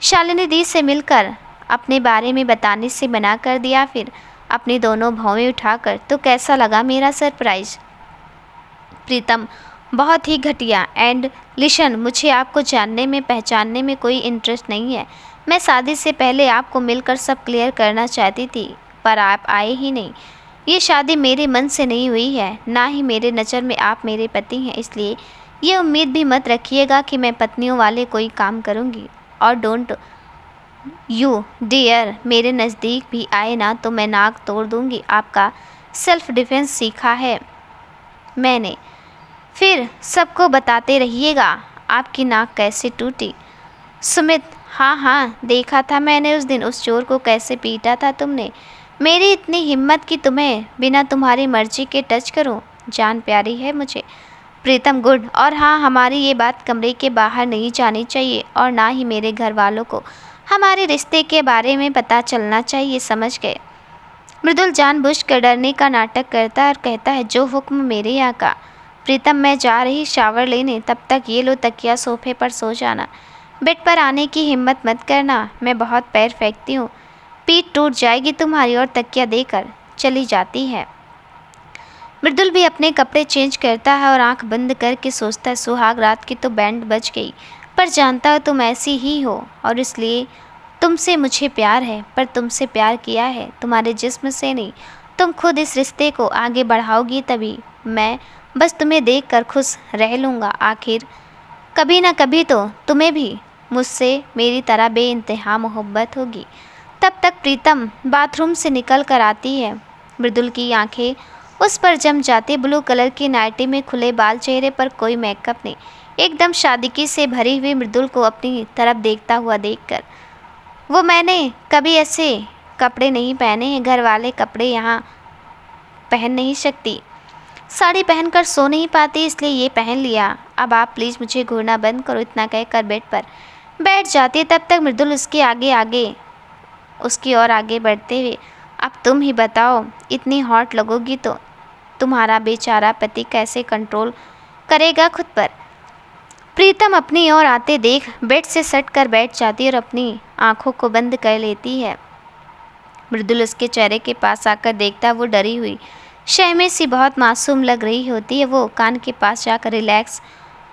शालिनी दी से मिलकर अपने बारे में बताने से मना कर दिया। फिर अपनी दोनों भौवें उठाकर, तो कैसा लगा मेरा सरप्राइज़? प्रीतम, बहुत ही घटिया। एंड लिशन, मुझे आपको जानने में पहचानने में कोई इंटरेस्ट नहीं है। मैं शादी से पहले आपको मिलकर सब क्लियर करना चाहती थी, पर आप आए ही नहीं। ये शादी मेरे मन से नहीं हुई है, ना ही मेरे नज़र में आप मेरे पति हैं, इसलिए ये उम्मीद भी मत रखिएगा कि मैं पत्नियों वाले कोई काम करूँगी। और डोंट यू डियर मेरे नज़दीक भी आए ना तो मैं नाक तोड़ दूँगी। आपका सेल्फ डिफेंस सीखा है मैंने, फिर सबको बताते रहिएगा आपकी नाक कैसे टूटी। सुमित, हाँ हाँ, देखा था मैंने उस दिन उस चोर को कैसे पीटा था तुमने। मेरी इतनी हिम्मत कि तुम्हें बिना तुम्हारी मर्जी के टच करूं। जान प्यारी है मुझे। प्रीतम, गुड। और हाँ, हमारी ये बात कमरे के बाहर नहीं जानी चाहिए और ना ही मेरे घर वालों को हमारे रिश्ते के बारे में पता चलना चाहिए, समझ गए? मृदुल जानबूझकर डरने का नाटक करता है और कहता है, जो हुक्म मेरे यहाँ का। प्रीतम, मैं जा रही शावर लेने, तब तक ये लो तकिया, सोफे पर सो जाना। बेड पर आने की हिम्मत मत करना, मैं बहुत पैर फेंकती हूँ, पीठ टूट जाएगी तुम्हारी। और तकिया देकर चली जाती है। मृदुल भी अपने कपड़े चेंज करता है और आंख बंद करके सोचता है, सुहाग रात की तो बैंड बज गई, पर जानता हो तुम ऐसी ही हो और इसलिए तुमसे मुझे प्यार है, पर तुमसे प्यार किया है तुम्हारे जिस्म से नहीं। तुम खुद इस रिश्ते को आगे बढ़ाओगी तभी मैं बस तुम्हें देखकर खुश रह लूँगा। आखिर कभी ना कभी तो तुम्हें भी मुझसे मेरी तरह बेइंतहा मोहब्बत होगी। तब तक प्रीतम बाथरूम से निकल कर आती है। मृदुल की आंखें उस पर जम जाती। ब्लू कलर की नाइटी में खुले बाल, चेहरे पर कोई मेकअप नहीं, एकदम सादगी से भरी हुई मृदुल को अपनी तरफ देखता हुआ देखकर वो, मैंने कभी ऐसे कपड़े नहीं पहने हैं, घर वाले कपड़े यहाँ पहन नहीं सकती, साड़ी पहनकर सो नहीं पाती, इसलिए ये पहन लिया। अब आप प्लीज़ मुझे घूरना बंद करो, इतना कहकर बेड पर बैठ जाती है। तब तक मृदुल उसकी ओर आगे बढ़ते हुए, अब तुम ही बताओ, इतनी हॉट लगोगी तो तुम्हारा बेचारा पति कैसे कंट्रोल करेगा खुद पर। प्रीतम अपनी ओर आते देख बेड से सट कर बैठ जाती है और अपनी आंखों को बंद कर लेती है। मृदुल उसके चेहरे के पास आकर देखता, वो डरी हुई शहमे सी बहुत मासूम लग रही होती है। वो कान के पास जाकर, रिलैक्स,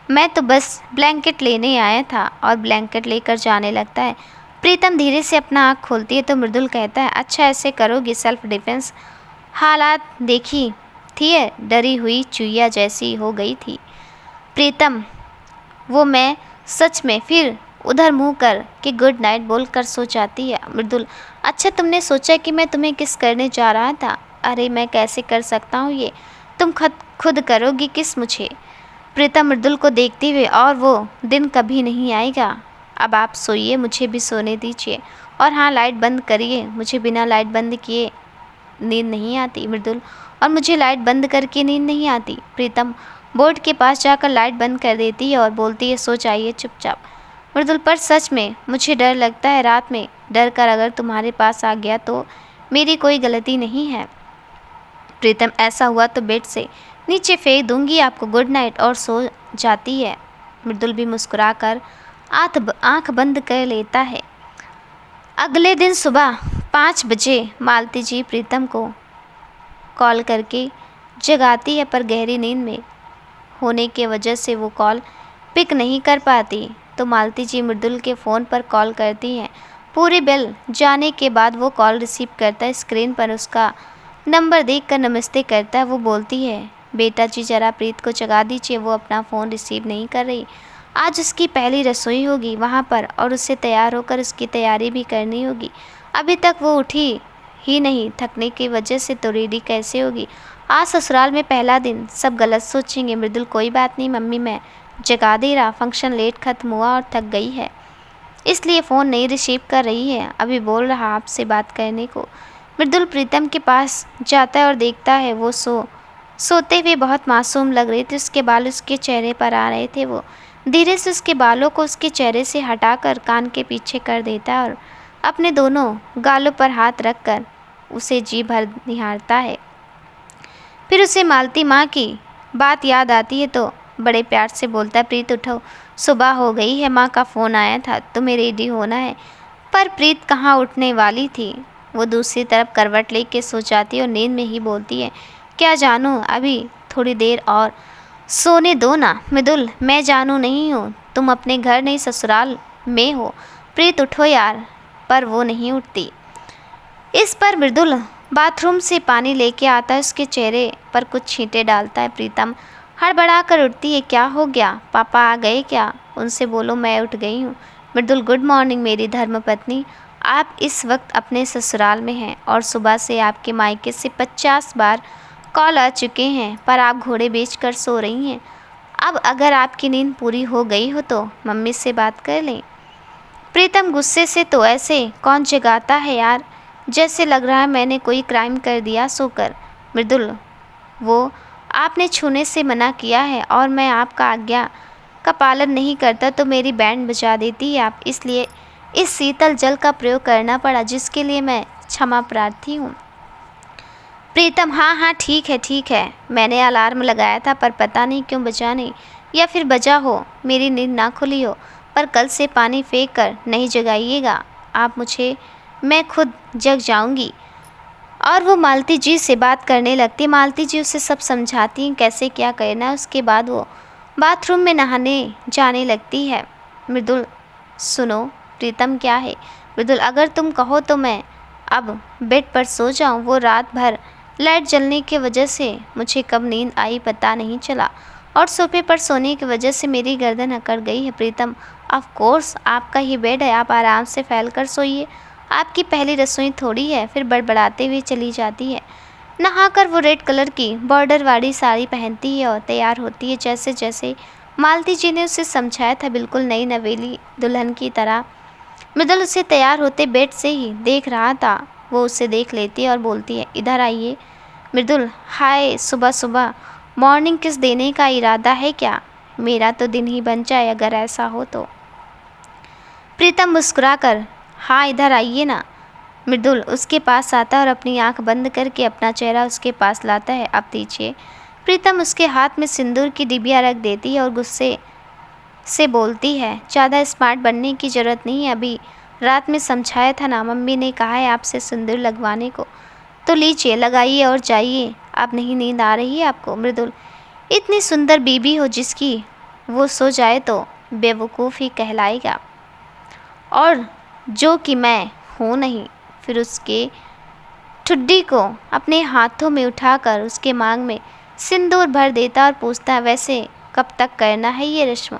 मैं तो बस ब्लैंकेट लेने आया था, और ब्लैंकेट लेकर जाने लगता है। प्रीतम धीरे से अपना आँख खोलती है तो मृदुल कहता है, अच्छा ऐसे करोगी, सेल्फ डिफेंस। हालात देखी थी, डरी हुई चुईया जैसी हो गई थी प्रीतम वो। मैं सच में फिर उधर मुंह कर के गुड नाइट बोलकर सो जाती है। मृदुल, अच्छा तुमने सोचा कि मैं तुम्हें किस करने जा रहा था? अरे मैं कैसे कर सकता हूँ ये, तुम खुद करोगी किस मुझे? प्रीतम मृदुल को देखते हुए, और वो दिन कभी नहीं आएगा। अब आप सोइए, मुझे भी सोने दीजिए, और हाँ लाइट बंद करिए, मुझे बिना लाइट बंद किए नींद नहीं आती मृदुल, और मुझे लाइट बंद करके नींद नहीं आती। प्रीतम बोर्ड के पास जाकर लाइट बंद कर देती है और बोलती है, सो जाइए चुपचाप। मृदुल, पर सच में मुझे डर लगता है, रात में डर कर अगर तुम्हारे पास आ गया तो मेरी कोई गलती नहीं है। प्रीतम, ऐसा हुआ तो बेड से नीचे फेंक दूंगी आपको, गुड नाइट, और सो जाती है। मृदुल भी मुस्कुराकर आंख बंद कर लेता है। अगले दिन सुबह 5 बजे मालती जी प्रीतम को कॉल करके जगाती है, पर गहरी नींद में होने की वजह से वो कॉल पिक नहीं कर पाती। तो मालती जी मृदुल के फ़ोन पर कॉल करती हैं। पूरी बेल जाने के बाद वो कॉल रिसीव करता है। स्क्रीन पर उसका नंबर देखकर नमस्ते करता है। वो बोलती है, बेटा जी ज़रा प्रीत को जगा दीजिए, वो अपना फ़ोन रिसीव नहीं कर रही। आज उसकी पहली रसोई होगी वहाँ पर और उससे तैयार होकर उसकी तैयारी भी करनी होगी। अभी तक वो उठी ही नहीं, थकने की वजह से तो रेडी कैसे होगी। आज ससुराल में पहला दिन, सब गलत सोचेंगे। मृदुल, कोई बात नहीं मम्मी, मैं जगा दे रहा, फंक्शन लेट ख़त्म हुआ और थक गई है इसलिए फ़ोन नहीं रिसीव कर रही है, अभी बोल रहा आपसे बात करने को। मृदुल प्रीतम के पास जाता है और देखता है वो सोते हुए बहुत मासूम लग रही थी। उसके बाल उसके चेहरे पर आ रहे थे। वो धीरे से उसके बालों को उसके चेहरे से हटाकर कान के पीछे कर देता है और अपने दोनों गालों पर हाथ रखकर उसे जी भर निहारता है। फिर उसे मालती माँ की बात याद आती है तो बड़े प्यार से बोलता है, प्रीत उठो, सुबह हो गई है, माँ का फ़ोन आया था, तुम्हें रेडी होना है। पर प्रीत कहाँ उठने वाली थी। वो दूसरी तरफ करवट लेके सो जाती है और नींद में ही बोलती है, क्या जानूँ, अभी थोड़ी देर और सोने दो ना। मृदुल, मैं जानू नहीं हूँ, तुम अपने घर नहीं ससुराल में हो, प्रीत उठो यार। पर वो नहीं उठती। इस पर मृदुल बाथरूम से पानी लेके आता है, उसके चेहरे पर कुछ छींटे डालता है। प्रीतम हड़बड़ा कर उठती है, क्या हो गया, पापा आ गए क्या, उनसे बोलो मैं उठ गई हूँ। मृदुल, गुड मॉर्निंग मेरी धर्मपत्नी, आप इस वक्त अपने ससुराल में हैं और सुबह से आपके मायके से 50 बार कॉल आ चुके हैं, पर आप घोड़े बेचकर सो रही हैं। अब अगर आपकी नींद पूरी हो गई हो तो मम्मी से बात कर लें। प्रीतम गुस्से से, तो ऐसे कौन जगाता है यार, जैसे लग रहा है मैंने कोई क्राइम कर दिया सोकर। मृदुल, वो आपने छूने से मना किया है और मैं आपका आज्ञा का पालन नहीं करता तो मेरी बैंड बजा देती है आप, इसलिए इस शीतल जल का प्रयोग करना पड़ा, जिसके लिए मैं क्षमा प्रार्थी हूँ। प्रीतम, हाँ हाँ ठीक है, मैंने अलार्म लगाया था पर पता नहीं क्यों बजा नहीं, या फिर बजा हो, मेरी नींद ना खुली हो, पर कल से पानी फेंक कर नहीं जगाइएगा आप मुझे, मैं खुद जग जाऊंगी। और वो मालती जी से बात करने लगती। मालती जी उसे सब समझाती हैं कैसे क्या करना है। उसके बाद वो बाथरूम में नहाने जाने लगती है। मृदुल, सुनो, प्रीतम क्या है। मृदुल, अगर तुम कहो तो मैं अब बेड पर सो जाऊं, वो रात भर लाइट जलने की वजह से मुझे कब नींद आई पता नहीं चला और सोफे पर सोने की वजह से मेरी गर्दन अकड़ गई है। प्रीतम, ऑफ कोर्स आपका ही बेड है, आप आराम से फैल कर सोइए, आपकी पहली रसोई थोड़ी है। फिर बड़बड़ाते हुए चली जाती है। नहाकर वो रेड कलर की बॉर्डर वाली साड़ी पहनती है और तैयार होती है, जैसे जैसे मालती जी ने उसे समझाया था, बिल्कुल नई नवेली दुल्हन की तरह। मृदुल उसे तैयार होते बेड से ही देख रहा था। वो उसे देख लेती है और बोलती है, इधर आइए। मृदुल, हाय, सुबह सुबह मॉर्निंग किस देने का इरादा है क्या, मेरा तो दिन ही बन जाए अगर ऐसा हो तो। प्रीतम मुस्कुराकर, हाँ इधर आइए ना। मृदुल उसके पास आता है और अपनी आंख बंद करके अपना चेहरा उसके पास लाता है। अब दीजिए। प्रीतम उसके हाथ में सिंदूर की डिबिया रख देती है और गुस्से से बोलती है, ज़्यादा स्मार्ट बनने की ज़रूरत नहीं है, अभी रात में समझाया था ना, मम्मी ने कहा है आपसे सिंदूर लगवाने को, तो लीजिए लगाइए और जाइए। अब नहीं नींद आ रही है आपको। मृदुल, इतनी सुंदर बीबी हो जिसकी वो सो जाए तो बेवकूफ़ ही कहलाएगा, और जो कि मैं हूँ नहीं। फिर उसके ठुड्डी को अपने हाथों में उठाकर उसके मांग में सिंदूर भर देता और पूछता है, वैसे कब तक करना है ये रस्म।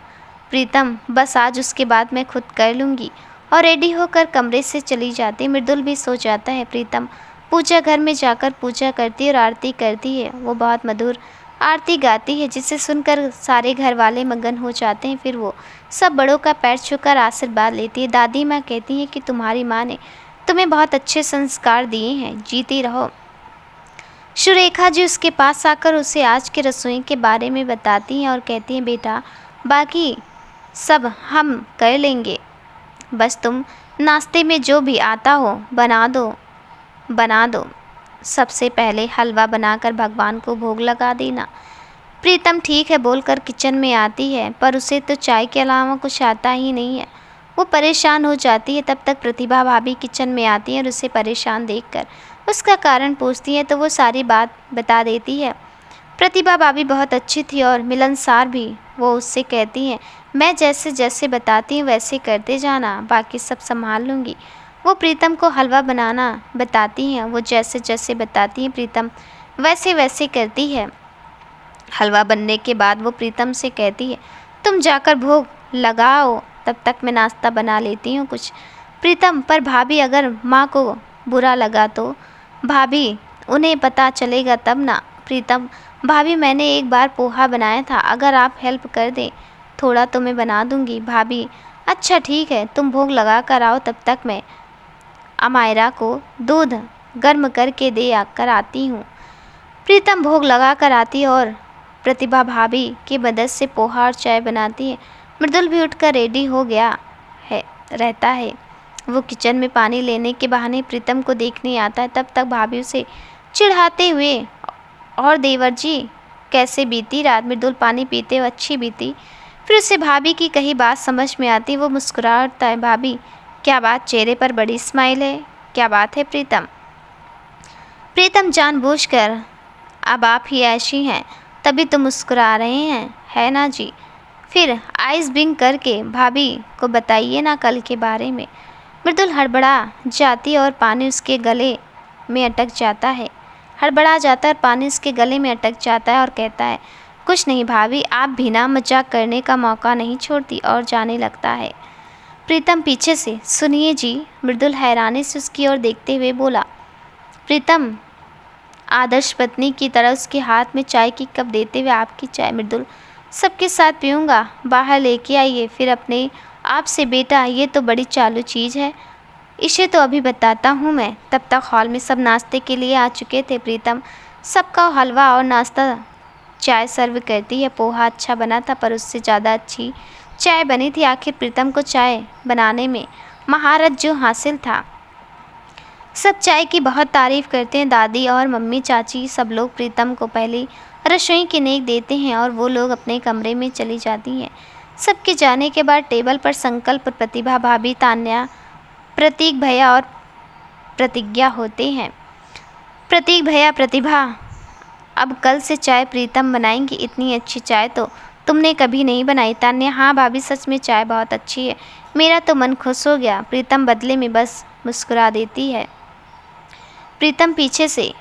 प्रीतम, बस आज, उसके बाद मैं खुद कर लूँगी, और रेडी होकर कमरे से चली जाती। मृदुल भी सो जाता है। प्रीतम पूजा घर में जाकर पूजा करती है और आरती करती है। वो बहुत मधुर आरती गाती है जिसे सुनकर सारे घर वाले मगन हो जाते हैं। फिर वो सब बड़ों का पैर छूकर आशीर्वाद लेती है। दादी माँ कहती हैं कि तुम्हारी माँ ने तुम्हें बहुत अच्छे संस्कार दिए हैं, जीती रहो। सुरेखा जी उसके पास आकर उसे आज के रसोई के बारे में बताती हैं और कहती हैं, बेटा बाकी सब हम कर लेंगे, बस तुम नाश्ते में जो भी आता हो बना दो। सबसे पहले हलवा बनाकर भगवान को भोग लगा देना। प्रीतम ठीक है बोलकर किचन में आती है, पर उसे तो चाय के अलावा कुछ आता ही नहीं है। वो परेशान हो जाती है। तब तक प्रतिभा भाभी किचन में आती है और उसे परेशान देखकर उसका कारण पूछती है तो वो सारी बात बता देती है। प्रतिभा भाभी बहुत अच्छी थी और मिलनसार भी। वो उससे कहती हैं, मैं जैसे जैसे बताती हूँ वैसे करते जाना, बाकी सब संभाल लूँगी। वो प्रीतम को हलवा बनाना बताती हैं। वो जैसे जैसे बताती हैं प्रीतम वैसे वैसे करती है। हलवा बनने के बाद वो प्रीतम से कहती है, तुम जाकर भोग लगाओ, तब तक मैं नाश्ता बना लेती हूँ कुछ। प्रीतम, पर भाभी अगर माँ को बुरा लगा तो? भाभी, उन्हें पता चलेगा तब ना। प्रीतम, भाभी मैंने एक बार पोहा बनाया था, अगर आप हेल्प कर दें थोड़ा तो मैं बना दूँगी। भाभी, अच्छा ठीक है, तुम भोग लगा कर आओ, तब तक मैं अमायरा को दूध गर्म करके दे कर आती हूँ। प्रीतम भोग लगा कर आती है और प्रतिभा भाभी की मदद से पोहा और चाय बनाती है। मृदुल भी उठकर रेडी हो गया है रहता है। वो किचन में पानी लेने के बहाने प्रीतम को देखने आता है। तब तक भाभी उसे चिढ़ाते हुए, और देवर जी कैसे बीती रात? मृदुल पानी पीते हुए, अच्छी बीती। फिर उसे भाभी की कही बात समझ में आती, वो मुस्कुराता है। भाभी, क्या बात? चेहरे पर बड़ी स्माइल है, क्या बात है प्रीतम? प्रीतम जानबूझकर, अब आप ही ऐसी हैं तभी तो मुस्कुरा रहे हैं, है ना जी? फिर आइस बिंग करके भाभी को बताइए ना कल के बारे में। मृदुल हड़बड़ा जाती है और पानी उसके गले में अटक जाता है। हड़बड़ा जाता है और पानी उसके गले में अटक जाता है और कहता है, कुछ नहीं भाभी, आप भी ना मजाक करने का मौका नहीं छोड़ती, और जाने लगता है। प्रीतम पीछे से, सुनिए जी। मृदुल हैरानी से उसकी ओर देखते हुए बोला। प्रीतम आदर्श पत्नी की तरह उसके हाथ में चाय की कप देते हुए, आपकी चाय मृदुल, सबके साथ पीऊँगा, बाहर लेके आइए फिर अपने आप से। बेटा, ये तो बड़ी चालू चीज़ है, इसे तो अभी बताता हूँ मैं। तब तक हॉल में सब नाश्ते के लिए आ चुके थे। प्रीतम सबका हलवा और नाश्ता चाय सर्व करती है। पोहा अच्छा बना था, पर उससे ज़्यादा अच्छी चाय बनी थी। आखिर प्रीतम को चाय बनाने में महारत जो हासिल था। सब चाय की बहुत तारीफ़ करते हैं। दादी और मम्मी, चाची, सब लोग प्रीतम को पहले रसोई की नेक देते हैं और वो लोग अपने कमरे में चली जाती हैं। सबके जाने के बाद टेबल पर संकल्प, प्रतिभा भाभी, तान्या, प्रतीक भैया और प्रतिज्ञा होते हैं। प्रतीक भैया, प्रतिभा, अब कल से चाय प्रीतम बनाएंगी। इतनी अच्छी चाय तो तुमने कभी नहीं बनाई। तान्या, हाँ भाभी, सच में चाय बहुत अच्छी है, मेरा तो मन खुश हो गया। प्रीतम बदले में बस मुस्कुरा देती है। प्रीतम पीछे से,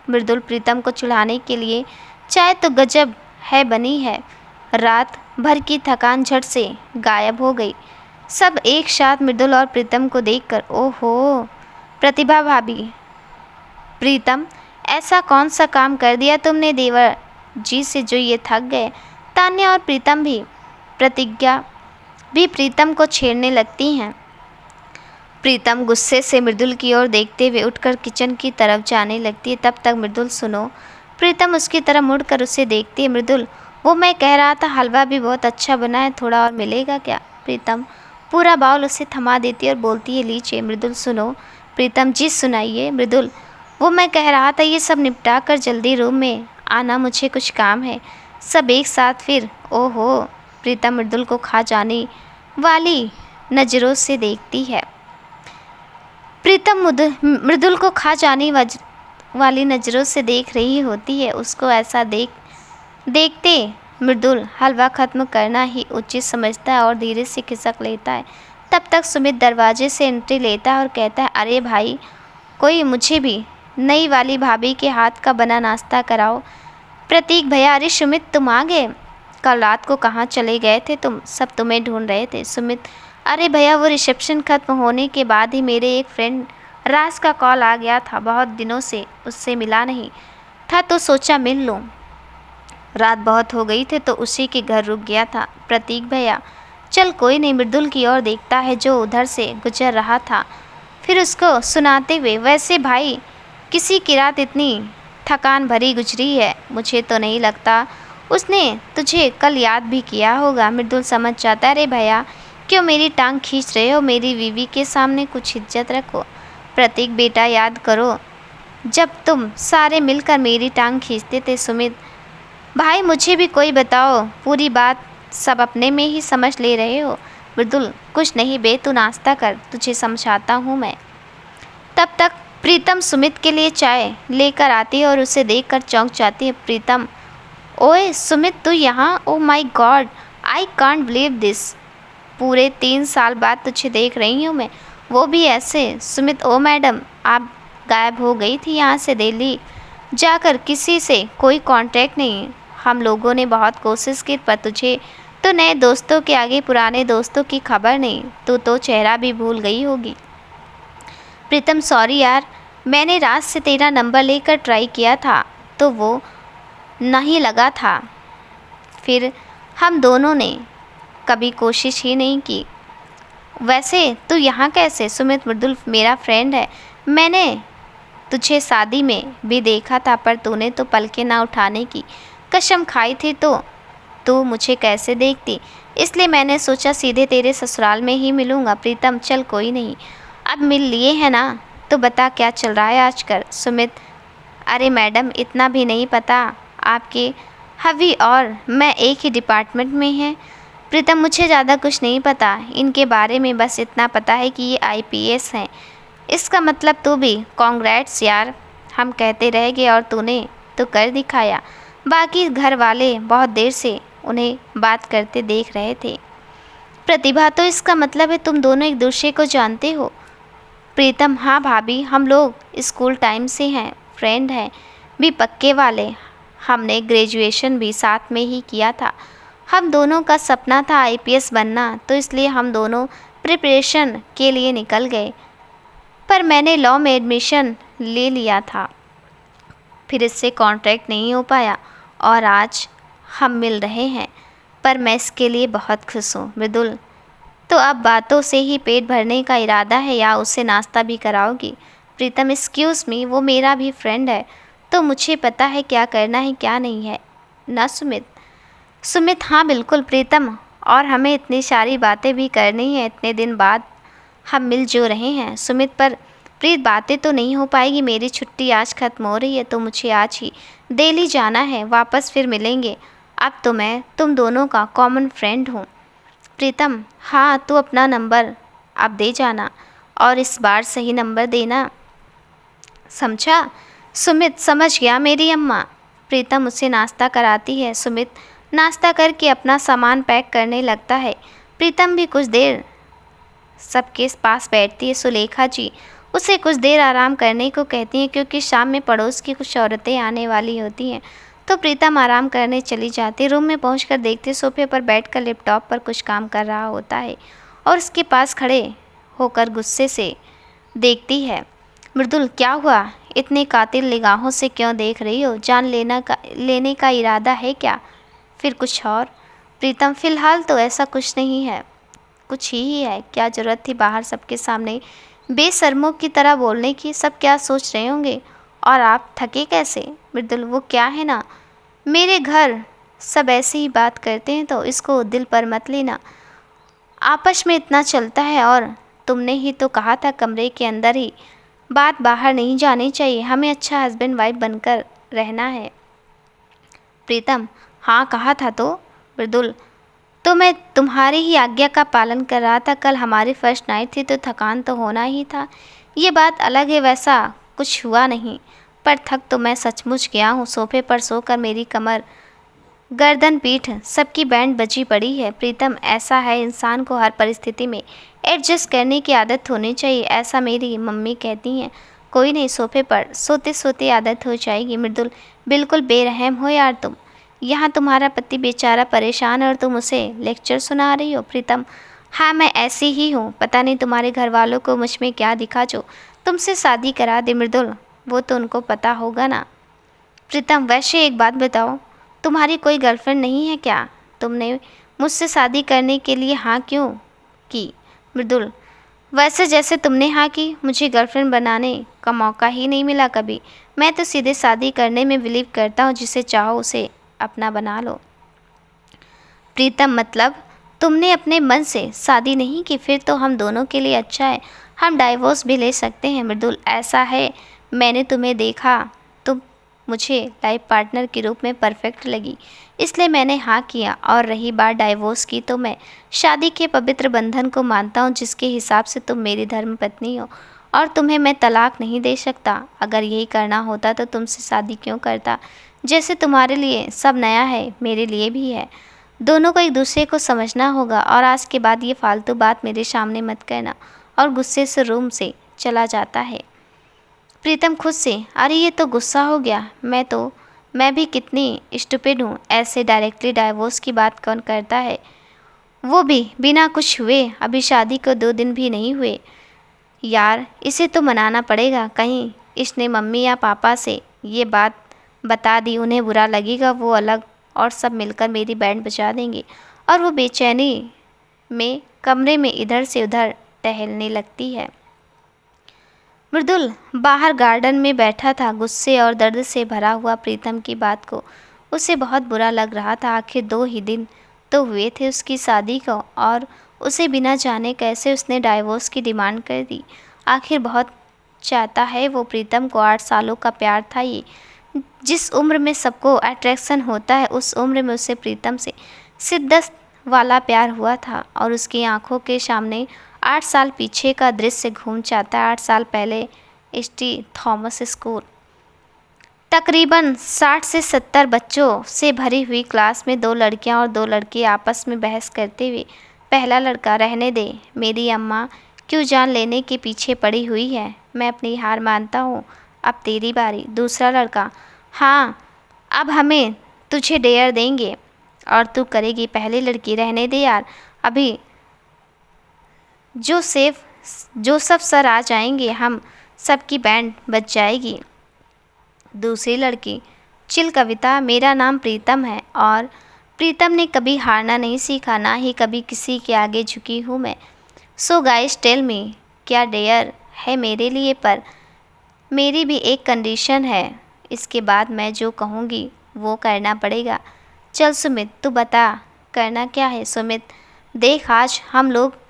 मृदुल प्रीतम को चिढ़ाने के लिए, चाय तो गजब है बनी है। रात भर की थकान झट से गायब हो गई। सब एक साथ मृदुल और प्रीतम को देखकर, ओहो प्रतिभा भाभी, प्रीतम, ऐसा कौन सा काम कर दिया तुमने देवर जी से जो ये थक गए? तान्या और प्रीतम भी, प्रतिज्ञा भी प्रीतम को छेड़ने लगती हैं। प्रीतम गुस्से से मृदुल की ओर देखते हुए उठकर किचन की तरफ जाने लगती है। तब तक मृदुल, सुनो। प्रीतम उसकी तरफ मुड़कर उसे देखती है। मृदुल, वो मैं कह रहा था हलवा भी बहुत अच्छा बना है, थोड़ा और मिलेगा क्या? प्रीतम पूरा बाउल उसे थमा देती है और बोलती है, लीजिए। मृदुल, सुनो। प्रीतम, जी सुनाइए। मृदुल, वो मैं कह रहा था ये सब निपटा कर जल्दी रूम में आना, मुझे कुछ काम है। सब एक साथ फिर। ओहो। प्रीतम मृदुल को खा जाने वाली नज़रों से देखती है। प्रीतम मृदुल को खा जाने वाली नज़रों से देख रही होती है। उसको ऐसा देखते मृदुल हलवा ख़त्म करना ही उचित समझता है और धीरे से खिसक लेता है। तब तक सुमित दरवाजे से एंट्री लेता है और कहता है, अरे भाई, कोई मुझे भी नई वाली भाभी के हाथ का बना नाश्ता कराओ। प्रतीक भैया, अरे सुमित, तुम आ गए? कल रात को कहाँ चले गए थे तुम? सब तुम्हें ढूंढ रहे थे। सुमित, अरे भैया, वो रिसेप्शन ख़त्म होने के बाद ही मेरे एक फ्रेंड राज का कॉल आ गया था, बहुत दिनों से उससे मिला नहीं था तो सोचा मिल लूँ। रात बहुत हो गई थी तो उसी के घर रुक गया था। प्रतीक भैया, चल कोई नहीं। मृदुल की ओर देखता है जो उधर से गुजर रहा था, फिर उसको सुनाते हुए, वैसे भाई, किसी की रात इतनी थकान भरी गुजरी है, मुझे तो नहीं लगता उसने तुझे कल याद भी किया होगा। मृदुल समझ जाता है, अरे भैया, क्यों मेरी टांग खींच रहे हो? मेरी बीवी के सामने कुछ इज्जत रखो। प्रतीक बेटा, याद करो जब तुम सारे मिलकर मेरी टांग खींचते थे। सुमित भाई, मुझे भी कोई बताओ, पूरी बात सब अपने में ही समझ ले रहे हो। मृदुल, कुछ नहीं बे, तू नाश्ता कर, तुझे समझाता हूँ मैं। तब तक प्रीतम सुमित के लिए चाय लेकर आती है और उसे देखकर चौंक जाती है। प्रीतम, ओए सुमित, तू यहाँ? Oh my God, I can't believe this. पूरे 3 साल बाद तुझे देख रही हूँ मैं, वो भी ऐसे। सुमित, ओ मैडम, आप गायब हो गई थी यहाँ से, दिल्ली जाकर किसी से कोई कांटेक्ट नहीं। हम लोगों ने बहुत कोशिश की पर तुझे तो नए दोस्तों के आगे पुराने दोस्तों की खबर नहीं। तू तो चेहरा भी भूल गई होगी। प्रीतम, सॉरी यार, मैंने रात से तेरा नंबर लेकर ट्राई किया था तो वो नहीं लगा था। फिर हम दोनों ने कभी कोशिश ही नहीं की। वैसे तू यहाँ कैसे? सुमित, मृदुल मेरा फ्रेंड है। मैंने तुझे शादी में भी देखा था पर तूने तो पलके ना उठाने की कसम खाई थी, तो तू मुझे कैसे देखती, इसलिए मैंने सोचा सीधे तेरे ससुराल में ही मिलूँगा। प्रीतम, चल कोई नहीं, अब मिल लिए हैं ना, तो बता क्या चल रहा है आजकल। सुमित, अरे मैडम, इतना भी नहीं पता, आपके हवी और मैं एक ही डिपार्टमेंट में हैं। प्रीतम, मुझे ज़्यादा कुछ नहीं पता इनके बारे में, बस इतना पता है कि ये आईपीएस हैं। इसका मतलब तू भी? कांग्रेट्स यार, हम कहते रह गए और तूने तो कर दिखाया। बाकी घर वाले बहुत देर से उन्हें बात करते देख रहे थे। प्रतिभा, तो इसका मतलब है तुम दोनों एक दूसरे को जानते हो? प्रीतम, हाँ भाभी, हम लोग स्कूल टाइम से हैं, फ्रेंड हैं भी पक्के वाले। हमने ग्रेजुएशन भी साथ में ही किया था। हम दोनों का सपना था आईपीएस बनना, तो इसलिए हम दोनों प्रिपरेशन के लिए निकल गए। पर मैंने लॉ में एडमिशन ले लिया था, फिर इससे कॉन्ट्रैक्ट नहीं हो पाया और आज हम मिल रहे हैं। पर मैं इसके लिए बहुत खुश हूँ। मृदुल, तो अब बातों से ही पेट भरने का इरादा है या उसे नाश्ता भी कराओगी? प्रीतम, एक्सक्यूज़ मी, वो मेरा भी फ्रेंड है, तो मुझे पता है क्या करना है क्या नहीं है ना सुमित। सुमित, हाँ बिल्कुल प्रीतम, और हमें इतनी सारी बातें भी करनी है, इतने दिन बाद हम मिल जो रहे हैं। सुमित, पर प्रीत, बातें तो नहीं हो पाएगी, मेरी छुट्टी आज ख़त्म हो रही है तो मुझे आज ही दिल्ली जाना है, वापस फिर मिलेंगे। अब तो मैं तुम दोनों का कॉमन फ्रेंड हूँ। प्रीतम, हाँ, तू अपना नंबर अब दे जाना और इस बार सही नंबर देना, समझा? सुमित, समझ गया मेरी अम्मा। प्रीतम उसे नाश्ता कराती है। सुमित नाश्ता करके अपना सामान पैक करने लगता है। प्रीतम भी कुछ देर सबके पास बैठती है। सुलेखा जी उसे कुछ देर आराम करने को कहती हैं क्योंकि शाम में पड़ोस की कुछ औरतें आने वाली होती हैं, तो प्रीतम आराम करने चली जाती। रूम में पहुंचकर देखते सोफे पर बैठकर लैपटॉप पर कुछ काम कर रहा होता है और उसके पास खड़े होकर गुस्से से देखती है। मृदुल, क्या हुआ? इतने कातिल निगाहों से क्यों देख रही हो? जान लेने का इरादा है क्या, फिर कुछ और? प्रीतम, फ़िलहाल तो ऐसा कुछ नहीं है, कुछ ही है। क्या ज़रूरत थी बाहर सबके सामने बेशर्मों की तरह बोलने की? सब क्या सोच रहे होंगे? और आप थके कैसे? मृदुल, वो क्या है ना, मेरे घर सब ऐसे ही बात करते हैं तो इसको दिल पर मत लेना। आपस में इतना चलता है और तुमने ही तो कहा था कमरे के अंदर ही, बात बाहर नहीं जानी चाहिए। हमें अच्छा हस्बैंड वाइफ बनकर रहना है। प्रीतम, हाँ कहा था तो। मृदुल, तो मैं तुम्हारी ही आज्ञा का पालन कर रहा था। कल हमारी फर्स्ट नाइट थी तो थकान तो होना ही था, ये बात अलग है, वैसा कुछ हुआ नहीं, पर थक तो मैं सचमुच गया हूँ। सोफे पर सोकर मेरी कमर गर्दन पीठ सबकी बैंड बजी पड़ी है। प्रीतम, ऐसा है, इंसान को हर परिस्थिति में एडजस्ट करने की आदत होनी चाहिए, ऐसा मेरी मम्मी कहती हैं। कोई नहीं, सोफे पर सोते सोते आदत हो जाएगी। मृदुल, बिल्कुल बेरहम हो यार तुम, यहाँ तुम्हारा पति बेचारा परेशान है और तुम उसे लेक्चर सुना रही हो। प्रीतम, हाँ मैं ऐसी ही हूँ, पता नहीं तुम्हारे घर वालों को मुझ में क्या दिखा जो तुमसे शादी करा दे। मृदुल, वो तो उनको पता होगा ना। प्रीतम, वैसे एक बात बताओ, तुम्हारी कोई गर्लफ्रेंड नहीं है क्या? तुमने मुझसे शादी करने के लिए हाँ क्यों की? मृदुल, वैसे जैसे तुमने हाँ की, मुझे गर्लफ्रेंड बनाने का मौका ही नहीं मिला कभी। मैं तो सीधे शादी करने में बिलीव करता हूँ, जिसे चाहो उसे अपना बना लो। प्रीतम, मतलब तुमने अपने मन से शादी नहीं की? फिर तो हम दोनों के लिए अच्छा है, हम डाइवोर्स भी ले सकते हैं। मृदुल, ऐसा है, मैंने तुम्हें देखा, तुम मुझे लाइफ पार्टनर के रूप में परफेक्ट लगी, इसलिए मैंने हाँ किया। और रही बात डाइवोर्स की, तो मैं शादी के पवित्र बंधन को मानता हूँ जिसके हिसाब से तुम मेरी धर्मपत्नी हो, और तुम्हें मैं तलाक नहीं दे सकता। अगर यही करना होता तो तुमसे शादी क्यों करता। जैसे तुम्हारे लिए सब नया है, मेरे लिए भी है। दोनों को एक दूसरे को समझना होगा, और आज के बाद ये फालतू बात मेरे सामने मत कहना। और गुस्से से रूम से चला जाता है। प्रीतम खुद से, अरे ये तो गुस्सा हो गया, मैं भी कितनी स्टूपिड हूँ, ऐसे डायरेक्टली डाइवोर्स की बात कौन करता है, वो भी बिना कुछ हुए। अभी शादी को 2 दिन भी नहीं हुए। यार इसे तो मनाना पड़ेगा, कहीं इसने मम्मी या पापा से ये बात बता दी, उन्हें बुरा लगेगा, वो अलग और सब मिलकर मेरी बैंड बजा देंगे। और वो बेचैनी में कमरे में इधर से उधर टहलने लगती है। मृदुल बाहर गार्डन में बैठा था। गुस्से और दर्द से भरा हुआ प्रीतम की बात को उसे बहुत बुरा लग रहा था। आखिर 2 ही दिन तो हुए थे उसकी शादी को, और उसे बिना जाने कैसे उसने डाइवोर्स की डिमांड कर दी। आखिर बहुत चाहता है वो प्रीतम को। 8 सालों का प्यार था ये। जिस उम्र में सबको अट्रैक्शन होता है, उस उम्र में उसे प्रीतम से शिद्दत वाला प्यार हुआ था। और उसकी आंखों के सामने 8 साल पीछे का दृश्य घूम जाता है। 8 साल पहले एसटी थॉमस स्कूल, तकरीबन 60 से 70 बच्चों से भरी हुई क्लास में 2 लड़कियां और 2 लड़के आपस में बहस करते हुए। पहला लड़का, रहने दे, मेरी अम्मा क्यों जान लेने के पीछे पड़ी हुई है, मैं अपनी हार मानता हूँ, अब तेरी बारी। दूसरा लड़का, हाँ अब हमें तुझे डेयर देंगे और तू करेगी। पहली लड़की, रहने दे यार, अभी जो सब सर आ जाएंगे, हम सबकी बैंड बज जाएगी। दूसरी लड़की, चिल कविता, मेरा नाम प्रीतम है और प्रीतम ने कभी हारना नहीं सीखा, ना ही कभी किसी के आगे झुकी हूँ मैं। सो गाइस टेल मी, क्या डेयर है मेरे लिए? पर मेरी भी एक कंडीशन है, इसके बाद मैं जो कहूँगी वो करना पड़ेगा। चल सुमित, तू बता करना क्या है। सुमित, देख आज हम लोग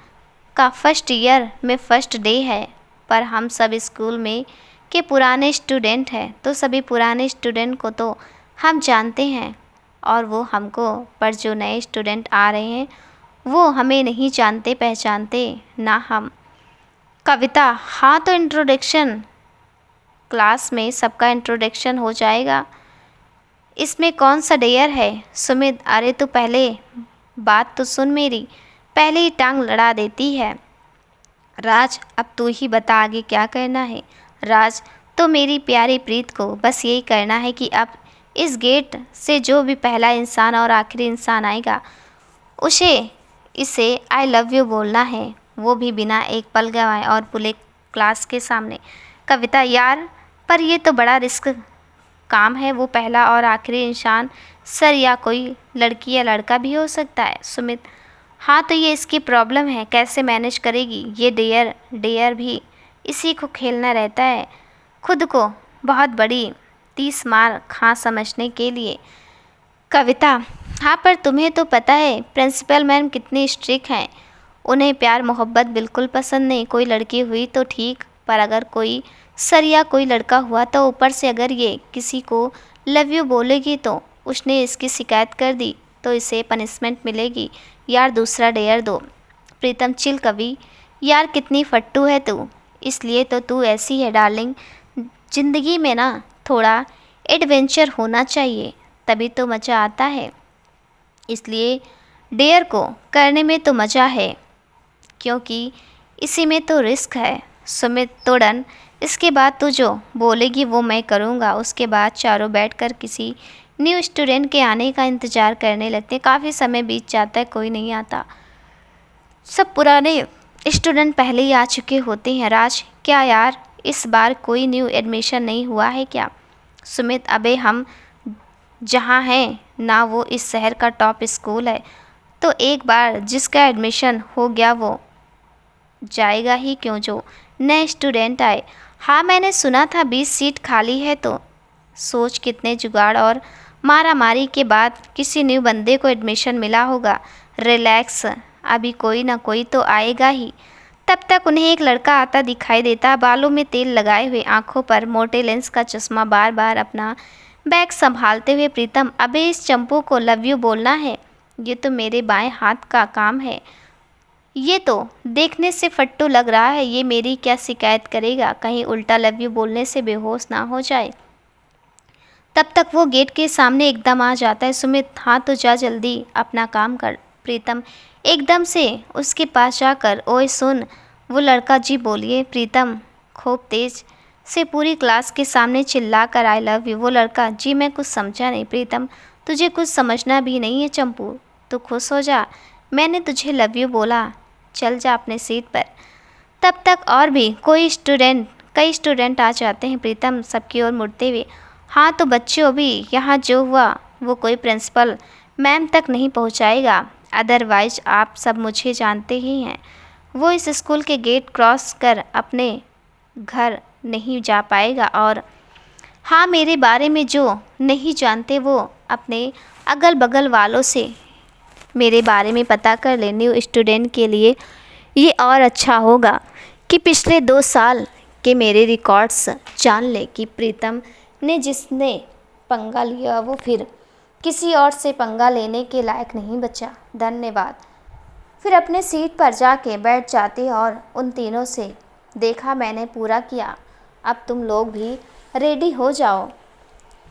का फर्स्ट ईयर में फर्स्ट डे है, पर हम सब स्कूल में के पुराने स्टूडेंट हैं, तो सभी पुराने स्टूडेंट को तो हम जानते हैं और वो हमको, पर जो नए स्टूडेंट आ रहे हैं वो हमें नहीं जानते पहचानते ना हम। कविता, हाँ तो इंट्रोडक्शन, क्लास में सबका इंट्रोडक्शन हो जाएगा, इसमें कौन सा डेयर है। सुमित, अरे तू पहले बात तो सुन मेरी, पहले ही टांग लड़ा देती है। राज, अब तू ही बता आगे क्या करना है। राज, तो मेरी प्यारी प्रीत को बस यही करना है कि अब इस गेट से जो भी पहला इंसान और आखिरी इंसान आएगा इसे आई लव यू बोलना है, वो भी बिना एक पल गवाए और पूरे क्लास के सामने। कविता, यार पर ये तो बड़ा रिस्क काम है, वो पहला और आखिरी इंसान सर या कोई लड़की या लड़का भी हो सकता है। सुमित, हाँ तो ये इसकी प्रॉब्लम है, कैसे मैनेज करेगी। ये डेयर भी इसी को खेलना रहता है, खुद को बहुत बड़ी 30 मार खा समझने के लिए। कविता, हाँ पर तुम्हें तो पता है प्रिंसिपल मैम कितनी स्ट्रिक्ट हैं, उन्हें प्यार मोहब्बत बिल्कुल पसंद नहीं। कोई लड़की हुई तो ठीक, पर अगर कोई सर या कोई लड़का हुआ तो ऊपर से अगर ये किसी को लव यू बोलेगी तो उसने इसकी शिकायत कर दी तो इसे पनिशमेंट मिलेगी। यार दूसरा डेयर दो। प्रीतम, चिल कवि, यार कितनी फट्टू है तू, इसलिए तो तू ऐसी है डार्लिंग। ज़िंदगी में ना थोड़ा एडवेंचर होना चाहिए, तभी तो मज़ा आता है, इसलिए डेयर को करने में तो मज़ा है क्योंकि इसी में तो रिस्क है। सुमित, तो डन, इसके बाद तू जो बोलेगी वो मैं करूँगा। उसके बाद चारों बैठकर किसी न्यू स्टूडेंट के आने का इंतज़ार करने लगते। काफ़ी समय बीत जाता है, कोई नहीं आता, सब पुराने स्टूडेंट पहले ही आ चुके होते हैं। राज, क्या यार इस बार कोई न्यू एडमिशन नहीं हुआ है क्या? सुमित, अबे हम जहाँ हैं ना वो इस शहर का टॉप स्कूल है, तो एक बार जिसका एडमिशन हो गया वो जाएगा ही क्यों जो नए स्टूडेंट आए। हाँ मैंने सुना था 20 सीट खाली है, तो सोच कितने जुगाड़ और मारा मारी के बाद किसी न्यू बंदे को एडमिशन मिला होगा। रिलैक्स, अभी कोई ना कोई तो आएगा ही, तब तक उन्हें एक लड़का आता दिखाई देता, बालों में तेल लगाए हुए, आंखों पर मोटे लेंस का चश्मा। बार बार अपना बैग संभालते हुए प्रीतम, अबे इस चंपू को लव यू बोलना है, ये तो मेरे बाएं हाथ का काम है। ये तो देखने से फट्टू लग रहा है, ये मेरी क्या शिकायत करेगा, कहीं उल्टा लव यू बोलने से बेहोश ना हो जाए। तब तक वो गेट के सामने एकदम आ जाता है। सुमित, हाँ तो जा जल्दी अपना काम कर। प्रीतम एकदम से उसके पास जाकर, ओए सुन। वो लड़का, जी बोलिए। प्रीतम खूब तेज से पूरी क्लास के सामने चिल्ला कर, आई लव यू। वो लड़का, जी मैं कुछ समझा नहीं। प्रीतम, तुझे कुछ समझना भी नहीं है चंपू, तू खुश हो जा, मैंने तुझे लव यू बोला, चल जा अपने सीट पर। तब तक और भी कई स्टूडेंट आ जाते हैं। प्रीतम सबकी ओर मुड़ते हुए, हाँ तो बच्चों, अभी यहाँ जो हुआ वो कोई प्रिंसिपल मैम तक नहीं पहुँचाएगा, अदरवाइज आप सब मुझे जानते ही हैं। वो इस स्कूल के गेट क्रॉस कर अपने घर नहीं जा पाएगा। और हाँ, मेरे बारे में जो नहीं जानते वो अपने अगल बगल वालों से मेरे बारे में पता कर ले। न्यू स्टूडेंट के लिए ये और अच्छा होगा कि पिछले 2 साल के मेरे रिकॉर्ड्स जान ले कि प्रीतम ने जिसने पंगा लिया वो फिर किसी और से पंगा लेने के लायक नहीं बचा। धन्यवाद। फिर अपने सीट पर जाके बैठ जाती और उन तीनों से, देखा मैंने पूरा किया, अब तुम लोग भी रेडी हो जाओ।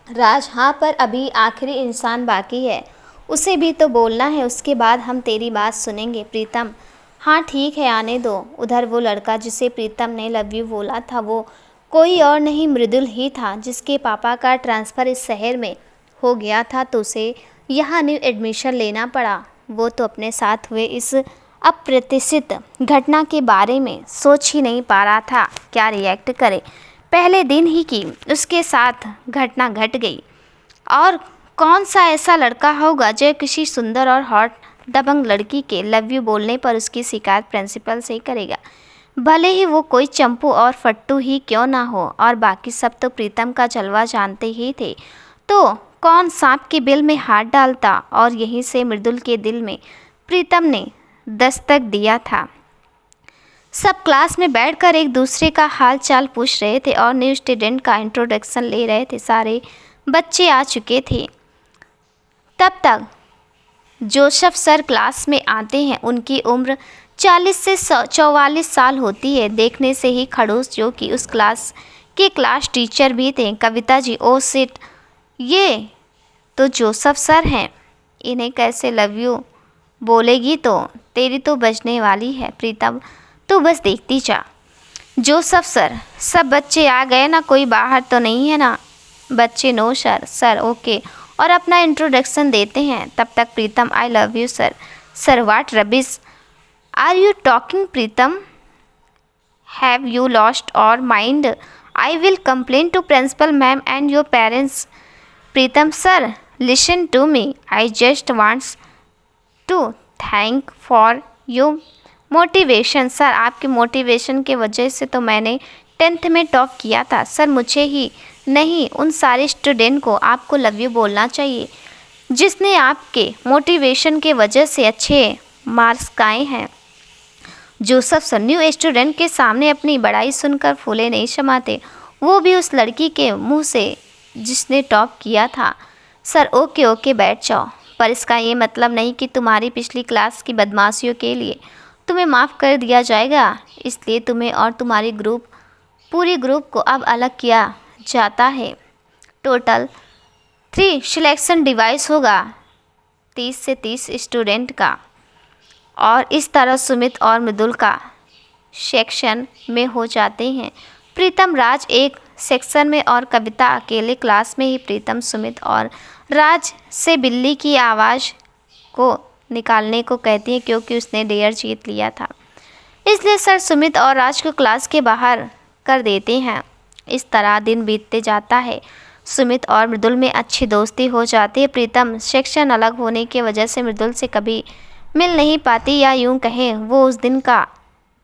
राज, हाँ पर अभी आखिरी इंसान बाकी है, उसे भी तो बोलना है, उसके बाद हम तेरी बात सुनेंगे। प्रीतम, हाँ ठीक है, आने दो। उधर वो लड़का जिसे प्रीतम ने लव यू बोला था वो कोई और नहीं, मृदुल ही था, जिसके पापा का ट्रांसफ़र इस शहर में हो गया था तो उसे यहाँ न्यू एडमिशन लेना पड़ा। वो तो अपने साथ हुए इस अप्रत्याशित घटना के बारे में सोच ही नहीं पा रहा था क्या रिएक्ट करे। पहले दिन ही की उसके साथ घटना घट गई। और कौन सा ऐसा लड़का होगा जो किसी सुंदर और हॉट दबंग लड़की के लव यू बोलने पर उसकी शिकायत प्रिंसिपल से करेगा, भले ही वो कोई चंपू और फट्टू ही क्यों ना हो। और बाकी सब तो प्रीतम का जलवा जानते ही थे, तो कौन सांप के बिल में हाथ डालता। और यहीं से मृदुल के दिल में प्रीतम ने दस्तक दिया था। सब क्लास में बैठकर एक दूसरे का हाल चाल पूछ रहे थे और न्यू स्टूडेंट का इंट्रोडक्शन ले रहे थे। सारे बच्चे आ चुके थे। तब तक जोसेफ सर क्लास में आते हैं। उनकी उम्र 40 से 44 साल होती है, देखने से ही खड़ूस, जो कि उस क्लास के क्लास टीचर भी थे। कविता जी, ओ सिट, ये तो जोसेफ सर हैं, इन्हें कैसे लव यू बोलेगी, तो तेरी तो बजने वाली है। प्रीतम, तू बस देखती जा। जोसेफ सर, सब बच्चे आ गए ना, कोई बाहर तो नहीं है ना? बच्चे, नो सर। सर, ओके, और अपना इंट्रोडक्शन देते हैं। तब तक Pritam, I love you sir. Sir, what rubbish are you talking Pritam, have you lost our mind, I will complain to principal ma'am and your parents. Pritam, sir listen to me, I just wants to thank for your motivation. Sir, आपके motivation के वजह से तो मैंने 10th में top किया था। Sir, मुझे ही नहीं, उन सारे स्टूडेंट को आपको लव यू बोलना चाहिए जिसने आपके मोटिवेशन के वजह से अच्छे मार्क्स आए हैं। जोसेफ सर, न्यू स्टूडेंट के सामने अपनी बड़ाई सुनकर फूले नहीं समाते, वो भी उस लड़की के मुंह से जिसने टॉप किया था। सर, ओके ओके, बैठ जाओ, पर इसका ये मतलब नहीं कि तुम्हारी पिछली क्लास की बदमाशियों के लिए तुम्हें माफ़ कर दिया जाएगा। इसलिए तुम्हें और तुम्हारी पूरी ग्रुप को अब अलग किया जाता है। टोटल 3 सिलेक्शन डिवाइस होगा 30 से 30 स्टूडेंट का, और इस तरह सुमित और मृदुल का सेक्शन में हो जाते हैं। प्रीतम, राज एक सेक्शन में और कविता अकेले क्लास में ही। प्रीतम सुमित और राज से बिल्ली की आवाज़ को निकालने को कहती है क्योंकि उसने डेयर जीत लिया था, इसलिए सर सुमित और राज को क्लास के बाहर कर देते हैं। इस तरह दिन बीतते जाता है। सुमित और मृदुल में अच्छी दोस्ती हो जाती है। प्रीतम सेक्शन अलग होने की वजह से मृदुल से कभी मिल नहीं पाती, या यूं कहें वो उस दिन का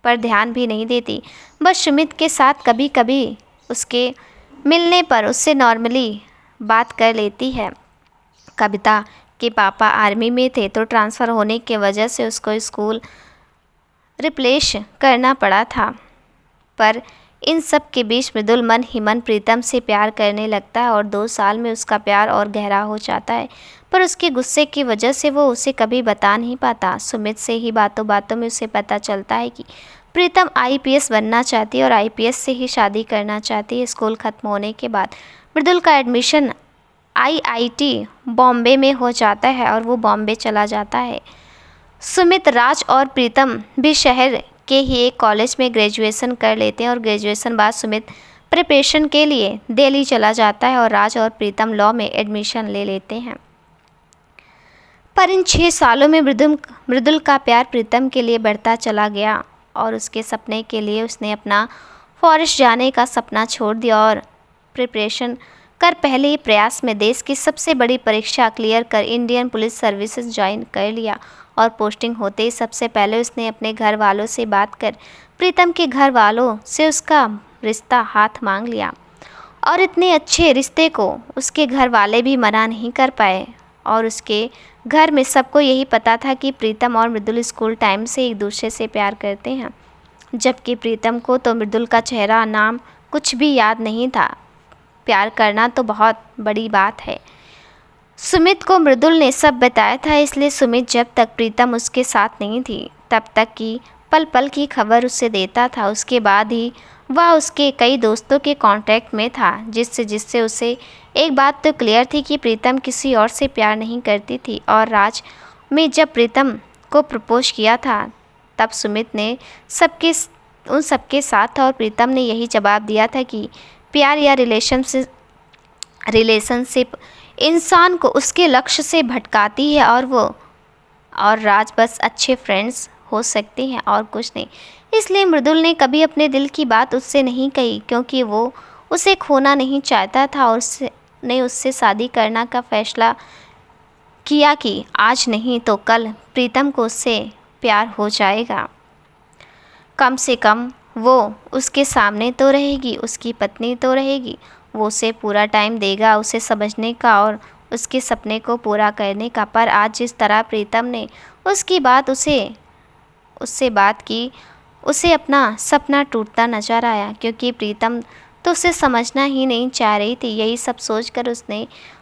पर ध्यान भी नहीं देती। बस सुमित के साथ कभी कभी उसके मिलने पर उससे नॉर्मली बात कर लेती है। कविता के पापा आर्मी में थे तो ट्रांसफ़र होने की वजह से उसको स्कूल रिप्लेस करना पड़ा था। पर इन सब के बीच मृदुल मन ही मन प्रीतम से प्यार करने लगता है और 2 साल में उसका प्यार और गहरा हो जाता है। पर उसके गुस्से की वजह से वो उसे कभी बता नहीं पाता। सुमित से ही बातों बातों में उसे पता चलता है कि प्रीतम आईपीएस बनना चाहती है और आईपीएस से ही शादी करना चाहती है। स्कूल ख़त्म होने के बाद मृदुल का एडमिशन आईआईटी बॉम्बे में हो जाता है और वो बॉम्बे चला जाता है। सुमित, राज और प्रीतम भी शहर के ही एक कॉलेज में ग्रेजुएशन कर लेते हैं और ग्रेजुएशन बाद सुमित प्रिपरेशन के लिए दिल्ली चला जाता है और राज और प्रीतम लॉ में एडमिशन ले लेते हैं। पर इन 6 सालों में मृदुल का प्यार प्रीतम के लिए बढ़ता चला गया और उसके सपने के लिए उसने अपना फॉरेस्ट जाने का सपना छोड़ दिया और प्रिपरेशन कर पहले ही प्रयास में देश की सबसे बड़ी परीक्षा क्लियर कर इंडियन पुलिस सर्विसेज ज्वाइन कर लिया। और पोस्टिंग होते ही सबसे पहले उसने अपने घर वालों से बात कर प्रीतम के घर वालों से उसका रिश्ता हाथ मांग लिया। और इतने अच्छे रिश्ते को उसके घर वाले भी मना नहीं कर पाए और उसके घर में सबको यही पता था कि प्रीतम और मृदुल स्कूल टाइम से एक दूसरे से प्यार करते हैं। जबकि प्रीतम को तो मृदुल का चेहरा, नाम कुछ भी याद नहीं था। प्यार करना तो बहुत बड़ी बात है। सुमित को मृदुल ने सब बताया था, इसलिए सुमित जब तक प्रीतम उसके साथ नहीं थी तब तक की पल पल की खबर उसे देता था। उसके बाद ही वह उसके कई दोस्तों के कांटेक्ट में था, जिससे उसे एक बात तो क्लियर थी कि प्रीतम किसी और से प्यार नहीं करती थी। और राज में जब प्रीतम को प्रपोज किया था तब सुमित ने उन सबके साथ था और प्रीतम ने यही जवाब दिया था कि प्यार या रिलेशनशिप इंसान को उसके लक्ष्य से भटकाती है और राज बस अच्छे फ्रेंड्स हो सकते हैं और कुछ नहीं। इसलिए मृदुल ने कभी अपने दिल की बात उससे नहीं कही, क्योंकि वो उसे खोना नहीं चाहता था और उसने उससे शादी करना का फैसला किया कि आज नहीं तो कल प्रीतम को उससे प्यार हो जाएगा। कम से कम वो उसके सामने तो रहेगी, उसकी पत्नी तो रहेगी। वो उसे पूरा टाइम देगा उसे समझने का और उसके सपने को पूरा करने का। पर आज जिस तरह प्रीतम ने उससे बात की, उसे अपना सपना टूटता नजर आया, क्योंकि प्रीतम तो उसे समझना ही नहीं चाह रही थी। यही सब सोचकर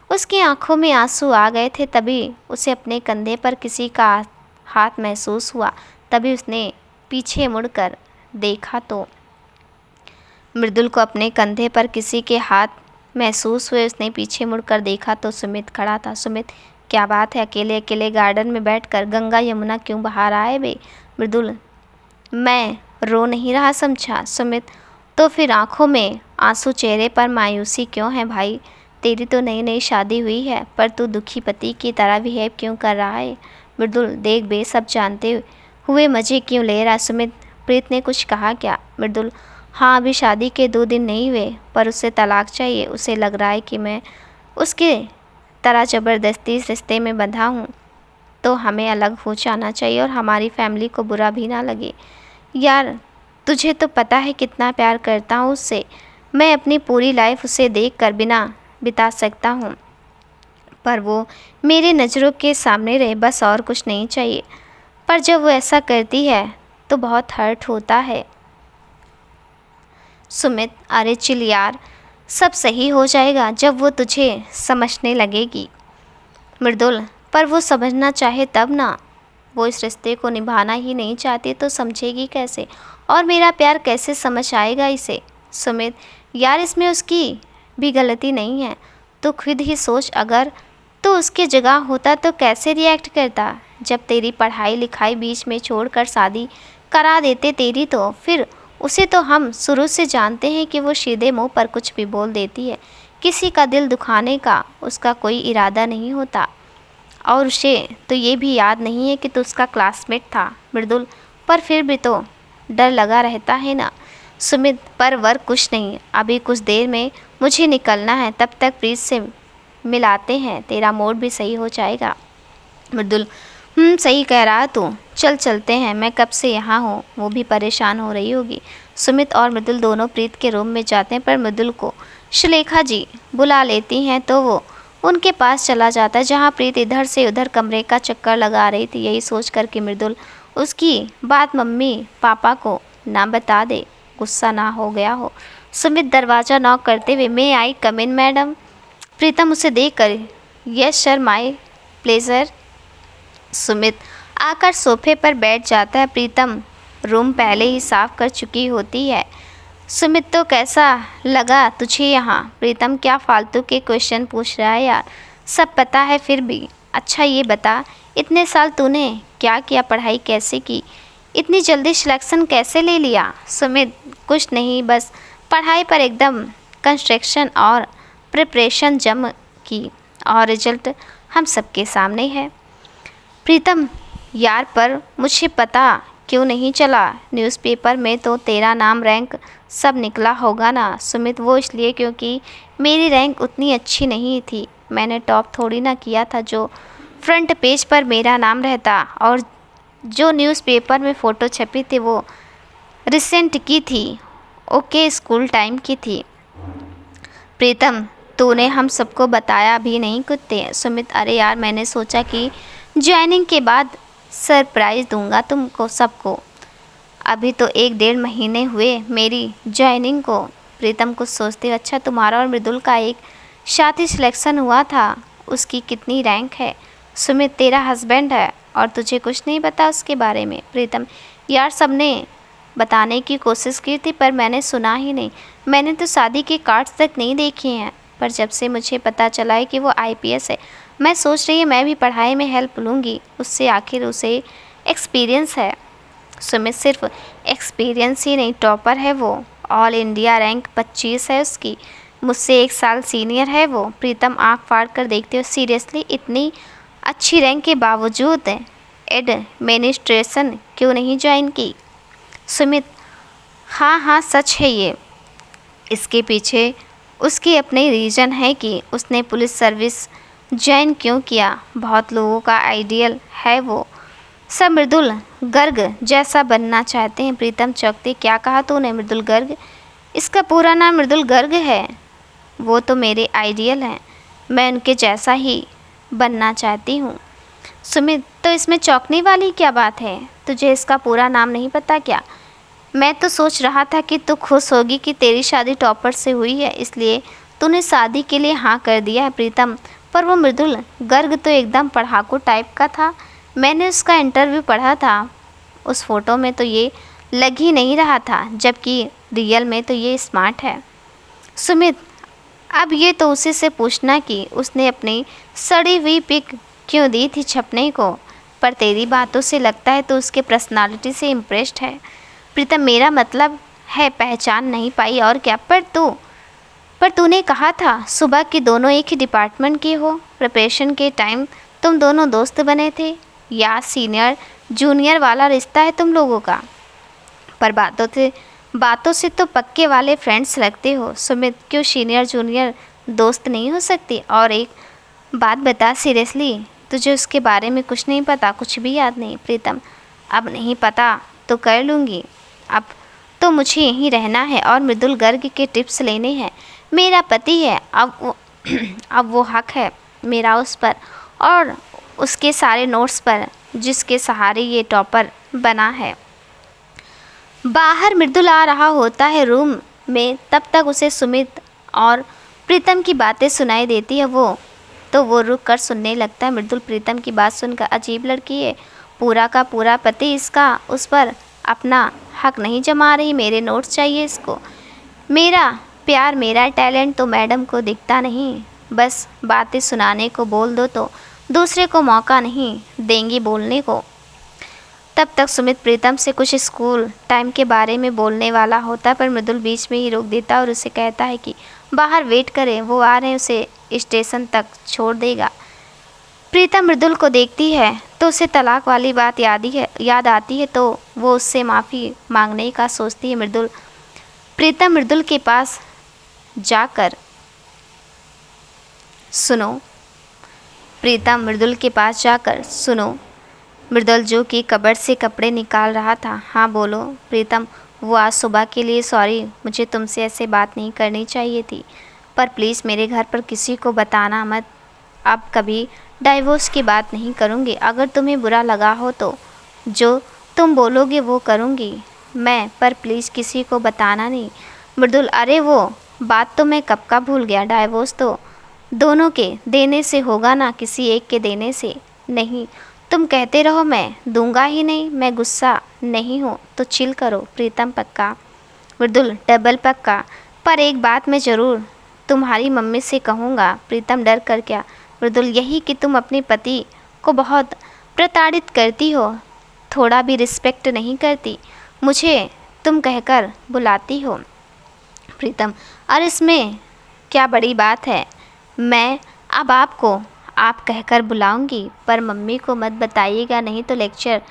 उसकी आंखों में आंसू आ गए थे। तभी उसे अपने कंधे पर किसी का हाथ महसूस हुआ। तभी उसने पीछे मुड़कर देखा तो मृदुल को अपने कंधे पर किसी के हाथ महसूस हुए। उसने पीछे मुड़कर देखा तो सुमित खड़ा था। सुमित, क्या बात है, अकेले अकेले गार्डन में बैठकर गंगा यमुना क्यों बहा रहा है बे? मृदुल, मैं रो नहीं रहा समझा। सुमित, तो फिर आंखों में आंसू, चेहरे पर मायूसी क्यों है भाई? तेरी तो नई नई शादी हुई है, पर तू दुखी पति की तरह बिहेव क्यों कर रहा है? मृदुल, देख बे, सब जानते हुए मज़े क्यों ले रहा? सुमित, प्रीत ने कुछ कहा क्या? मृदुल, हाँ, अभी शादी के 2 दिन नहीं हुए, पर उसे तलाक चाहिए। उसे लग रहा है कि मैं उसके तरह ज़बरदस्ती इस रिश्ते में बंधा हूँ, तो हमें अलग हो जाना चाहिए और हमारी फैमिली को बुरा भी ना लगे। यार, तुझे तो पता है कितना प्यार करता हूँ उससे। मैं अपनी पूरी लाइफ उसे देखकर बिता सकता हूँ, पर वो मेरे नज़रों के सामने रहे, बस और कुछ नहीं चाहिए। पर जब वो ऐसा करती है तो बहुत हर्ट होता है। सुमित, अरे चिल यार, सब सही हो जाएगा जब वो तुझे समझने लगेगी। मृदुल, पर वो समझना चाहे तब ना। वो इस रिश्ते को निभाना ही नहीं चाहती तो समझेगी कैसे, और मेरा प्यार कैसे समझ आएगा इसे? सुमित, यार, इसमें उसकी भी गलती नहीं है। तो खुद ही सोच, अगर तो उसकी जगह होता तो कैसे रिएक्ट करता? जब तेरी पढ़ाई लिखाई बीच में छोड़कर शादी करा देते तेरी, तो फिर उसे तो हम शुरू से जानते हैं कि वो सीधे मुंह पर कुछ भी बोल देती है। किसी का दिल दुखाने का उसका कोई इरादा नहीं होता। और उसे तो ये भी याद नहीं है कि तू उसका क्लासमेट था। मृदुल, पर फिर भी तो डर लगा रहता है ना। सुमित, पर वर्क कुछ नहीं, अभी कुछ देर में मुझे निकलना है, तब तक प्रीत से मिलाते हैं, तेरा मूड भी सही हो जाएगा। मृदुल, सही कह रहा तू, चलते हैं, मैं कब से यहाँ हूँ। वो भी परेशान हो रही होगी। सुमित और मृदुल दोनों प्रीत के रूम में जाते हैं, पर मृदुल को सुलेखा जी बुला लेती हैं तो वो उनके पास चला जाता है, जहाँ प्रीत इधर से उधर कमरे का चक्कर लगा रही थी। यही सोच कर कि मृदुल उसकी बात मम्मी पापा को ना बता दे, गुस्सा ना हो गया हो। सुमित दरवाज़ा नॉक करते हुए, मे आई कम इन मैडम। प्रीतम उसे देखकर, yes sir, my pleasure. Sumit आकर सोफे पर बैठ जाता है। प्रीतम रूम पहले ही साफ कर चुकी होती है। सुमित, तो कैसा लगा तुझे यहाँ? प्रीतम, क्या फालतू के क्वेश्चन पूछ रहा है यार, सब पता है फिर भी। अच्छा ये बता, इतने साल तूने क्या किया, पढ़ाई कैसे की, इतनी जल्दी सिलेक्शन कैसे ले लिया? सुमित, कुछ नहीं, बस पढ़ाई पर एकदम कंस्ट्रक्शन और प्रिपरेशन जम की, और रिजल्ट हम सबके सामने है। प्रीतम, यार पर मुझे पता क्यों नहीं चला? न्यूज़पेपर में तो तेरा नाम रैंक सब निकला होगा ना? सुमित, वो इसलिए क्योंकि मेरी रैंक उतनी अच्छी नहीं थी, मैंने टॉप थोड़ी ना किया था जो फ्रंट पेज पर मेरा नाम रहता, और जो न्यूज़पेपर में फ़ोटो छपी थी वो रिसेंट की थी, ओके स्कूल टाइम की थी। प्रीतम, तूने हम सबको बताया भी नहीं कुत्ते। सुमित, अरे यार, मैंने सोचा कि ज्वाइनिंग के बाद सरप्राइज़ दूंगा तुमको सबको, अभी तो 1-1.5 महीने हुए मेरी ज्वाइनिंग को। प्रीतम कुछ सोचते, अच्छा तुम्हारा और मृदुल का एक साथ ही सिलेक्शन हुआ था, उसकी कितनी रैंक है? सुमित, तेरा हस्बैंड है और तुझे कुछ नहीं पता उसके बारे में? प्रीतम, यार सबने बताने की कोशिश की थी पर मैंने सुना ही नहीं, मैंने तो शादी के कार्ड्स तक नहीं देखे हैं, पर जब से मुझे पता चला है कि वो IPS है, मैं सोच रही हूँ मैं भी पढ़ाई में हेल्प लूँगी उससे, आखिर उसे एक्सपीरियंस है। सुमित, सिर्फ एक्सपीरियंस ही नहीं, टॉपर है वो, ऑल इंडिया रैंक 25 है उसकी, मुझसे 1 साल सीनियर है वो। प्रीतम आँख फाड़ कर देखते हो, सीरियसली इतनी अच्छी रैंक के बावजूद एडमिनिस्ट्रेशन क्यों नहीं ज्वाइन की? सुमित, हाँ हाँ सच है ये, इसके पीछे उसकी अपने रीज़न है कि उसने पुलिस सर्विस ज्वाइन क्यों किया, बहुत लोगों का आइडियल है वो, सब मृदुल गर्ग जैसा बनना चाहते हैं। प्रीतम चौंकते, क्या कहा तूने? मृदुल गर्ग? इसका पूरा नाम मृदुल गर्ग है, वो तो मेरे आइडियल हैं, मैं उनके जैसा ही बनना चाहती हूँ। सुमित, तो इसमें चौंकने वाली क्या बात है, तुझे इसका पूरा नाम नहीं पता क्या? मैं तो सोच रहा था कि तू खुश होगी कि तेरी शादी टॉपर से हुई है, इसलिए तूने शादी के लिए हाँ कर दिया है। प्रीतम, पर वो मृदुल गर्ग तो एकदम पढ़ाकू टाइप का था, मैंने उसका इंटरव्यू पढ़ा था, उस फोटो में तो ये लग ही नहीं रहा था, जबकि रियल में तो ये स्मार्ट है। सुमित, अब ये तो उसी से पूछना कि उसने अपनी सड़ी हुई पिक क्यों दी थी छपने को, पर तेरी बातों से लगता है तो उसके पर्सनालिटी से इम्प्रेस्ड है। प्रीतम, मेरा मतलब है पहचान नहीं पाई और क्या? पर तूने कहा था सुबह कि दोनों एक ही डिपार्टमेंट के हो, प्रिपरेशन के टाइम तुम दोनों दोस्त बने थे, या सीनियर जूनियर वाला रिश्ता है तुम लोगों का? पर बातों से तो पक्के वाले फ्रेंड्स लगते हो। सुमित, क्यों सीनियर जूनियर दोस्त नहीं हो सकती? और एक बात बता, सीरियसली तुझे उसके बारे में कुछ नहीं पता, कुछ भी याद नहीं? प्रीतम, अब नहीं पता तो कर लूँगी, अब तो मुझे यहीं रहना है और मृदुल गर्ग के टिप्स लेने हैं, मेरा पति है, अब वो हक है मेरा उस पर और उसके सारे नोट्स पर जिसके सहारे ये टॉपर बना है। बाहर मृदुल आ रहा होता है रूम में, तब तक उसे सुमित और प्रीतम की बातें सुनाई देती है, वो रुक कर सुनने लगता है। मृदुल प्रीतम की बात सुनकर, अजीब लड़की है, पूरा का पूरा पति इसका उस पर अपना हक नहीं जमा रही, मेरे नोट्स चाहिए इसको, मेरा प्यार मेरा टैलेंट तो मैडम को दिखता नहीं, बस बातें सुनाने को बोल दो तो दूसरे को मौका नहीं देंगी बोलने को। तब तक सुमित प्रीतम से कुछ स्कूल टाइम के बारे में बोलने वाला होता है, पर मृदुल बीच में ही रोक देता है और उसे कहता है कि बाहर वेट करें, वो आ रहे हैं, उसे स्टेशन तक छोड़ देगा। प्रीतम मृदुल को देखती है तो उसे तलाक वाली बात याद आती है, तो वो उससे माफ़ी मांगने का सोचती है। प्रीतम मृदुल के पास जाकर सुनो, प्रीतम मृदुल के पास जाकर सुनो। मृदुल जो कि कबर्ड से कपड़े निकाल रहा था, हाँ बोलो। प्रीतम, वो आज सुबह के लिए सॉरी, मुझे तुमसे ऐसे बात नहीं करनी चाहिए थी, पर प्लीज़ मेरे घर पर किसी को बताना मत, अब कभी डाइवोर्स की बात नहीं करूँगी, अगर तुम्हें बुरा लगा हो तो जो तुम बोलोगे वो करूँगी मैं, पर प्लीज़ किसी को बताना नहीं। मृदुल, अरे वो बात तो मैं कब का भूल गया। डाइवोर्स तो दोनों के देने से होगा ना, किसी एक के देने से नहीं। तुम कहते रहो, मैं दूंगा ही नहीं। मैं गुस्सा नहीं हूँ तो चिल करो। प्रीतम, पक्का? मृदुल, डबल पक्का। पर एक बात मैं ज़रूर तुम्हारी मम्मी से कहूँगा। प्रीतम, डर कर क्या? मृदुल, यही कि तुम अपने पति को बहुत प्रताड़ित करती हो, थोड़ा भी रिस्पेक्ट नहीं करती, मुझे तुम कहकर बुलाती हो। प्रीतम, और इसमें क्या बड़ी बात है? मैं अब आपको आप कहकर बुलाऊंगी, पर मम्मी को मत बताइएगा, नहीं तो लेक्चर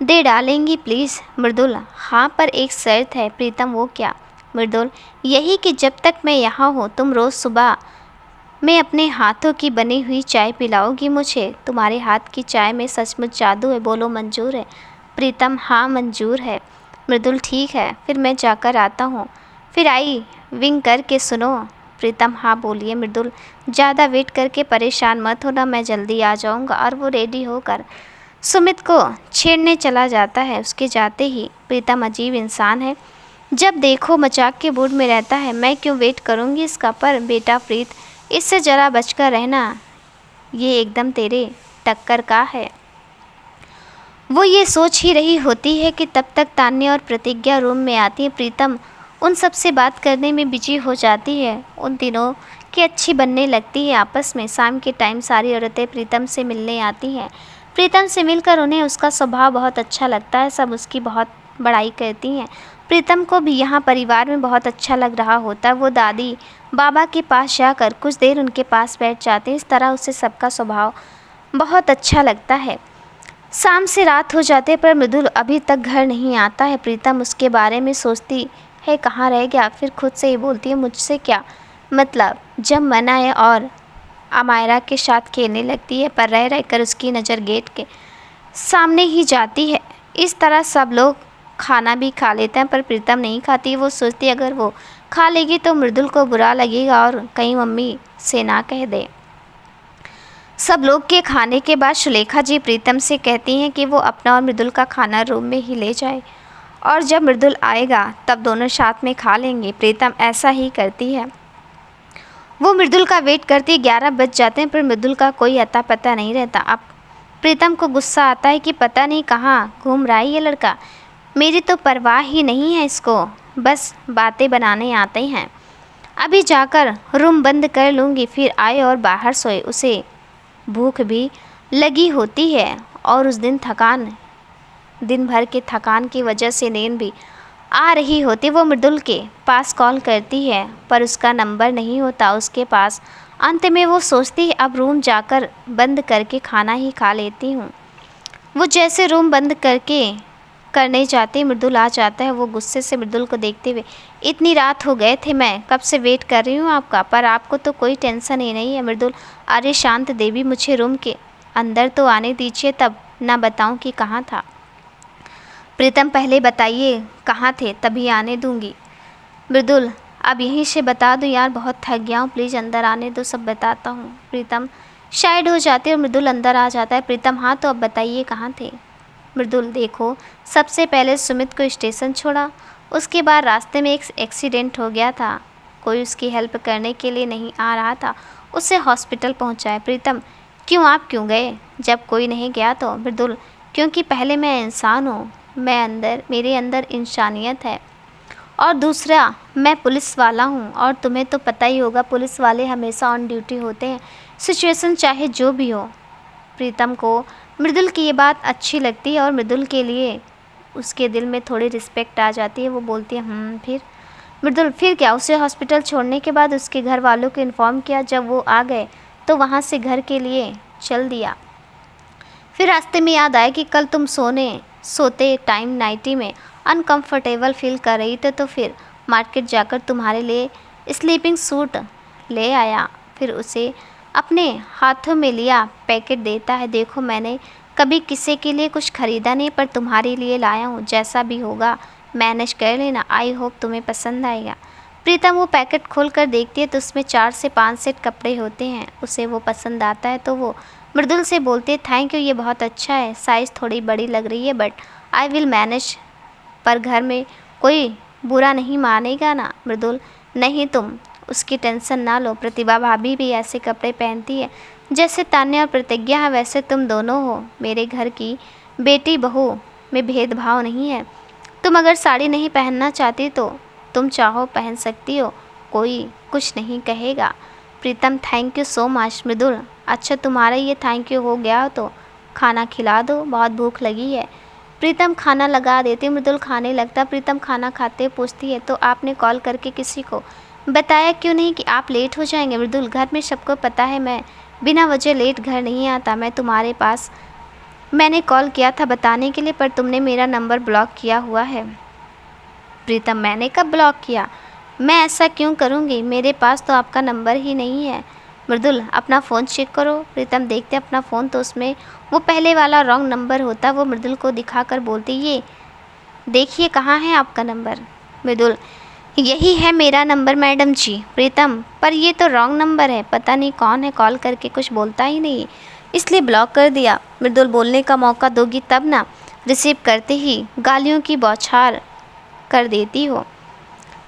दे डालेंगी प्लीज़। मृदुल, हाँ, पर एक शर्त है। प्रीतम, वो क्या? मृदुल, यही कि जब तक मैं यहाँ हूँ तुम रोज़ सुबह में अपने हाथों की बनी हुई चाय पिलाओगी मुझे। तुम्हारे हाथ की चाय में सचमुच जादू है, बोलो मंजूर है? प्रीतम, हाँ मंजूर है। मृदुल, ठीक है, फिर मैं जाकर आता हूँ। फिर आई विंग करके सुनो। प्रीतम, हाँ बोलिए। मृदुल, ज़्यादा वेट करके परेशान मत होना, मैं जल्दी आ जाऊँगा। और वो रेडी होकर सुमित को छेड़ने चला जाता है। उसके जाते ही प्रीतम अजीब इंसान है, जब देखो मजाक के मूड में रहता है। मैं क्यों वेट करूँगी इसका? पर बेटा प्रीत, इससे ज़रा बचकर रहना, ये एकदम तेरे टक्कर का है। वो ये सोच ही रही होती है कि तब तक तान्या और प्रतिज्ञा रूम में आती है। प्रीतम उन सब से बात करने में बिजी हो जाती है। उन दिनों की अच्छी बनने लगती है आपस में। शाम के टाइम सारी औरतें प्रीतम से मिलने आती हैं। प्रीतम से मिलकर उन्हें उसका स्वभाव बहुत अच्छा लगता है। सब उसकी बहुत बड़ाई करती हैं। प्रीतम को भी यहाँ परिवार में बहुत अच्छा लग रहा होता है। वो दादी बाबा के पास जाकर कुछ देर उनके पास बैठ जाते हैं। इस तरह उसे सबका स्वभाव बहुत अच्छा लगता है। शाम से रात हो जाते पर मृदुल अभी तक घर नहीं आता है। प्रीतम उसके बारे में सोचती है, कहाँ रह गया? फिर खुद से ही बोलती है, मुझसे क्या मतलब? जब मन आए और अमायरा के साथ खेलने लगती है, पर रह रहकर उसकी नज़र गेट के सामने ही जाती है। इस तरह सब लोग खाना भी खा लेते हैं, पर प्रीतम नहीं खाती। वो सोचती है अगर वो खा लेगी तो मृदुल को बुरा लगेगा और कहीं मम्मी से ना कह दे। सब लोग के खाने के बाद सुलेखा जी प्रीतम से कहती हैं कि वो अपना और मृदुल का खाना रूम में ही ले जाए, और जब मृदुल आएगा तब दोनों साथ में खा लेंगे। प्रीतम ऐसा ही करती है। वो मृदुल का वेट करती। 11 बज जाते हैं पर मृदुल का कोई अता पता नहीं रहता। अब प्रीतम को गुस्सा आता है कि पता नहीं कहाँ घूम रहा है ये लड़का। मेरी तो परवाह ही नहीं है इसको, बस बातें बनाने आते हैं। अभी जाकर रूम बंद कर लूँगी, फिर आए और बाहर सोए। उसे भूख भी लगी होती है और उस दिन भर के थकान की वजह से नींद भी आ रही होती। वो मृदुल के पास कॉल करती है पर उसका नंबर नहीं होता उसके पास। अंत में वो सोचती है अब रूम जाकर बंद करके खाना ही खा लेती हूँ। वो जैसे रूम बंद करने जाते मृदुल आ जाता है। वो गुस्से से मृदुल को देखते हुए, इतनी रात हो गए थे, मैं कब से वेट कर रही हूँ आपका, पर आपको तो कोई टेंशन ही नहीं है। मृदुल, अरे शांत देवी, मुझे रूम के अंदर तो आने दीजिए, तब ना बताऊँ कि कहाँ था। प्रीतम, पहले बताइए कहाँ थे, तभी आने दूँगी। मृदुल, अब यहीं से बता दो यार, बहुत थक गया हूँ, प्लीज़ अंदर आने दो, सब बताता हूँ। प्रीतम शायद हो जाती है और मृदुल अंदर आ जाता है। प्रीतम, हाँ तो अब बताइए कहाँ थे। मृदुल, देखो, सबसे पहले सुमित को स्टेशन छोड़ा, उसके बाद रास्ते में एक एक्सीडेंट हो गया था, कोई उसकी हेल्प करने के लिए नहीं आ रहा था, उसे हॉस्पिटल पहुंचाया। प्रीतम, क्यों, आप क्यों गए जब कोई नहीं गया तो? मृदुल, क्योंकि पहले मैं इंसान हूँ, मेरे अंदर इंसानियत है, और दूसरा मैं पुलिस वाला हूँ, और तुम्हें तो पता ही होगा पुलिस वाले हमेशा ऑन ड्यूटी होते हैं, सिचुएशन चाहे जो भी हो। प्रीतम को मृदुल की ये बात अच्छी लगती है और मृदुल के लिए उसके दिल में थोड़ी रिस्पेक्ट आ जाती है। वो बोलती है फिर? मृदुल, फिर क्या? उसे हॉस्पिटल छोड़ने के बाद उसके घर वालों को इन्फॉर्म किया, जब वो आ गए तो वहाँ से घर के लिए चल दिया। फिर रास्ते में याद आया कि कल तुम सोते टाइम नाइटी में अनकंफर्टेबल फील कर रही थे, तो फिर मार्केट जाकर तुम्हारे लिए स्लीपिंग सूट ले आया। फिर उसे अपने हाथों में लिया, पैकेट देता है, देखो मैंने कभी किसी के लिए कुछ ख़रीदा नहीं, पर तुम्हारे लिए लाया हूँ, जैसा भी होगा मैनेज कर लेना, आई होप तुम्हें पसंद आएगा। प्रीतम वो पैकेट खोल कर देखती है तो उसमें 4 से 5 सेट कपड़े होते हैं। उसे वो पसंद आता है तो वो मृदुल से बोलते थैंक यू, ये बहुत अच्छा है, साइज़ थोड़ी बड़ी लग रही है बट आई विल मैनेज। पर घर में कोई बुरा नहीं मानेगा ना? मृदुल, नहीं तुम उसकी टेंशन ना लो, प्रतिभा भाभी भी ऐसे कपड़े पहनती है जैसे तान्या और प्रतिज्ञा है वैसे तुम दोनों हो। मेरे घर की बेटी बहू में भेदभाव नहीं है। तुम अगर साड़ी नहीं पहनना चाहती तो तुम चाहो पहन सकती हो, कोई कुछ नहीं कहेगा। प्रीतम, थैंक यू सो मच। मृदुल, अच्छा तुम्हारा ये थैंक यू हो गया तो खाना खिला दो, बहुत भूख लगी है। प्रीतम खाना लगा देती, मृदुल खाने लगता। प्रीतम खाना खाते पूछती है तो आपने कॉल करके किसी को बताया क्यों नहीं कि आप लेट हो जाएंगे? मृदुल, घर में सबको पता है मैं बिना वजह लेट घर नहीं आता। मैं तुम्हारे पास मैंने कॉल किया था बताने के लिए पर तुमने मेरा नंबर ब्लॉक किया हुआ है। प्रीतम, मैंने कब ब्लॉक किया? मैं ऐसा क्यों करूँगी, मेरे पास तो आपका नंबर ही नहीं है। मृदुल, अपना फ़ोन चेक करो। प्रीतम देखते अपना फ़ोन तो उसमें वो पहले वाला रॉन्ग नंबर होता। वो मृदुल को दिखाकर बोलती ये देखिए कहाँ है आपका नंबर। मृदुल, यही है मेरा नंबर मैडम जी। प्रीतम, पर ये तो रॉन्ग नंबर है, पता नहीं कौन है कॉल करके कुछ बोलता ही नहीं इसलिए ब्लॉक कर दिया। मृदुल, बोलने का मौका दोगी तब ना, रिसीव करते ही गालियों की बौछार कर देती हो।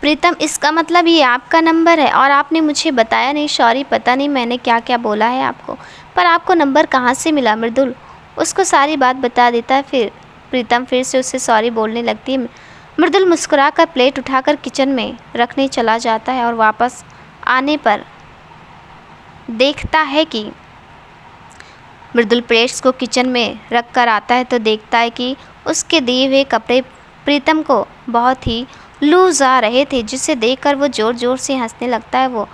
प्रीतम, इसका मतलब ये आपका नंबर है और आपने मुझे बताया नहीं? सॉरी, पता नहीं मैंने क्या क्या बोला है आपको, पर आपको नंबर कहाँ से मिला? मृदुल उसको सारी बात बता देता है। फिर प्रीतम फिर से उससे सॉरी बोलने लगती है। मृदुल मुस्कुराकर प्लेट उठाकर किचन में रखने चला जाता है और वापस आने पर देखता है कि मृदुल प्लेट्स को किचन में रख कर आता है तो देखता है कि उसके दिए हुए कपड़े प्रीतम को बहुत ही लूज आ रहे थे, जिसे देखकर वो ज़ोर ज़ोर से हंसने लगता है। वो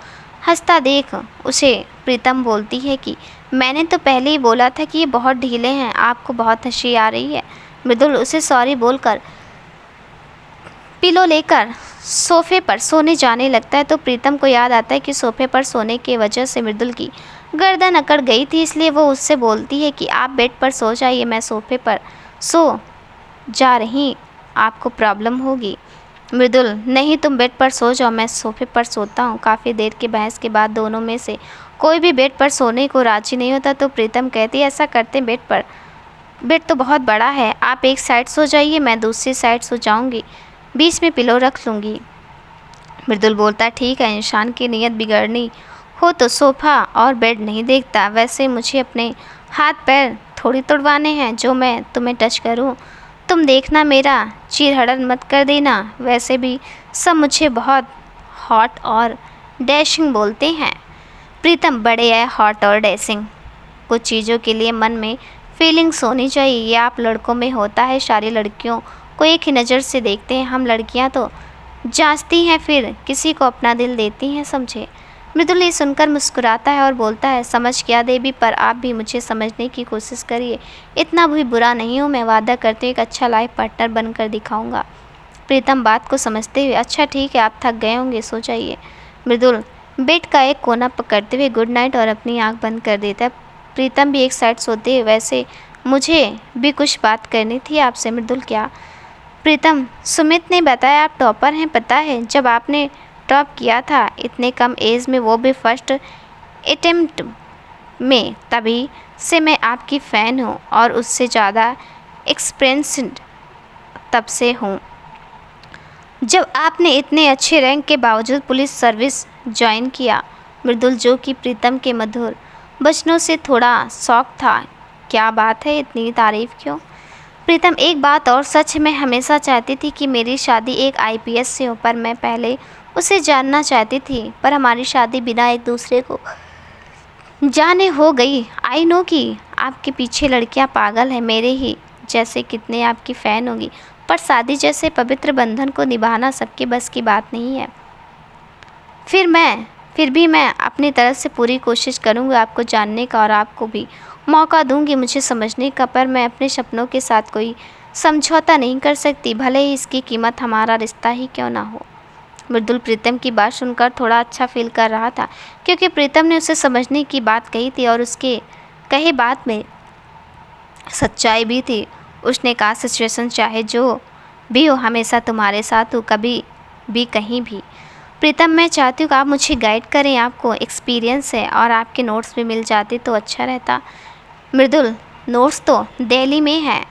हंसता देख उसे प्रीतम बोलती है कि मैंने तो पहले ही बोला था कि ये बहुत ढीले हैं, आपको बहुत हंसी आ रही है। मृदुल उसे सॉरी बोलकर पिलो लेकर सोफे पर सोने जाने लगता है तो प्रीतम को याद आता है कि सोफे पर सोने की वजह से मृदुल की गर्दन अकड़ गई थी, इसलिए वो उससे बोलती है कि आप बेड पर सो जाइए, मैं सोफे पर सो जा रही, आपको प्रॉब्लम होगी। मृदुल, नहीं तुम बेड पर सो जाओ, मैं सोफे पर सोता हूँ। काफ़ी देर की बहस के बाद दोनों में से कोई भी बेड पर सोने को राजी नहीं होता तो प्रीतम कहती है ऐसा करते बेड तो बहुत बड़ा है, आप एक साइड सो जाइए, मैं दूसरी साइड सो जाऊँगी, बीच में पिलो रख लूँगी। मृदुल बोलता ठीक है, इंसान की नीयत बिगड़नी हो तो सोफ़ा और बेड नहीं देखता। वैसे मुझे अपने हाथ पैर थोड़ी तुड़वाने हैं जो मैं तुम्हें टच करूं। तुम देखना मेरा चीरहरण मत कर देना। वैसे भी सब मुझे बहुत हॉट और डैशिंग बोलते हैं। प्रीतम, बड़े है हॉट और डैशिंग, कुछ चीज़ों के लिए मन में फीलिंग्स होनी चाहिए, ये आप लड़कों में होता है, सारी लड़कियों को एक ही नज़र से देखते हैं, हम लड़कियां तो जांचती हैं फिर किसी को अपना दिल देती हैं, समझे। मृदुल ये सुनकर मुस्कुराता है और बोलता है समझ गया देवी, पर आप भी मुझे समझने की कोशिश करिए, इतना भी बुरा नहीं हूँ, मैं वादा करती हूँ एक अच्छा लाइफ पार्टनर बनकर दिखाऊंगा। प्रीतम बात को समझते हुए अच्छा ठीक है, आप थक गए होंगे, सो जाइए। मृदुल बेड का एक कोना पकड़ते हुए गुड नाइट और अपनी आँख बंद कर देता है। प्रीतम भी एक साइड सोते हुए वैसे मुझे भी कुछ बात करनी थी आपसे। मृदुल, क्या? प्रीतम, सुमित ने बताया आप टॉपर हैं, पता है जब आपने टॉप किया था इतने कम एज में, वो भी फर्स्ट अटेम्प्ट में, तभी से मैं आपकी फ़ैन हूँ और उससे ज़्यादा एक्सपीरियंस्ड तब से हूँ जब आपने इतने अच्छे रैंक के बावजूद पुलिस सर्विस ज्वाइन किया। मृदुल जो कि प्रीतम के मधुर वचनों से थोड़ा शॉक था, क्या बात है इतनी तारीफ़ क्यों? प्रीतम, एक बात और सच, मैं हमेशा चाहती थी कि मेरी शादी एक आईपीएस से हो, पर मैं पहले उसे जानना चाहती थी, पर हमारी शादी बिना एक दूसरे को जाने हो गई। आई नो कि आपके पीछे लड़कियां पागल हैं, मेरे ही जैसे कितने आपकी फ़ैन होगी, पर शादी जैसे पवित्र बंधन को निभाना सबके बस की बात नहीं है। फिर भी मैं अपनी तरफ से पूरी कोशिश करूँगी आपको जानने का और आपको भी मौका दूंगी मुझे समझने का, पर मैं अपने सपनों के साथ कोई समझौता नहीं कर सकती, भले ही इसकी कीमत हमारा रिश्ता ही क्यों ना हो। मृदुल प्रीतम की बात सुनकर थोड़ा अच्छा फील कर रहा था, क्योंकि प्रीतम ने उसे समझने की बात कही थी और उसके कहे बात में सच्चाई भी थी। उसने कहा सिचुएशन चाहे जो भी हो हमेशा तुम्हारे साथ हूँ, कभी भी कहीं भी। प्रीतम, मैं चाहती हूँ कि आप मुझे गाइड करें, आपको एक्सपीरियंस है और आपके नोट्स भी मिल जाते तो अच्छा रहता। मृदुल, नोट्स तो दिल्ली में है,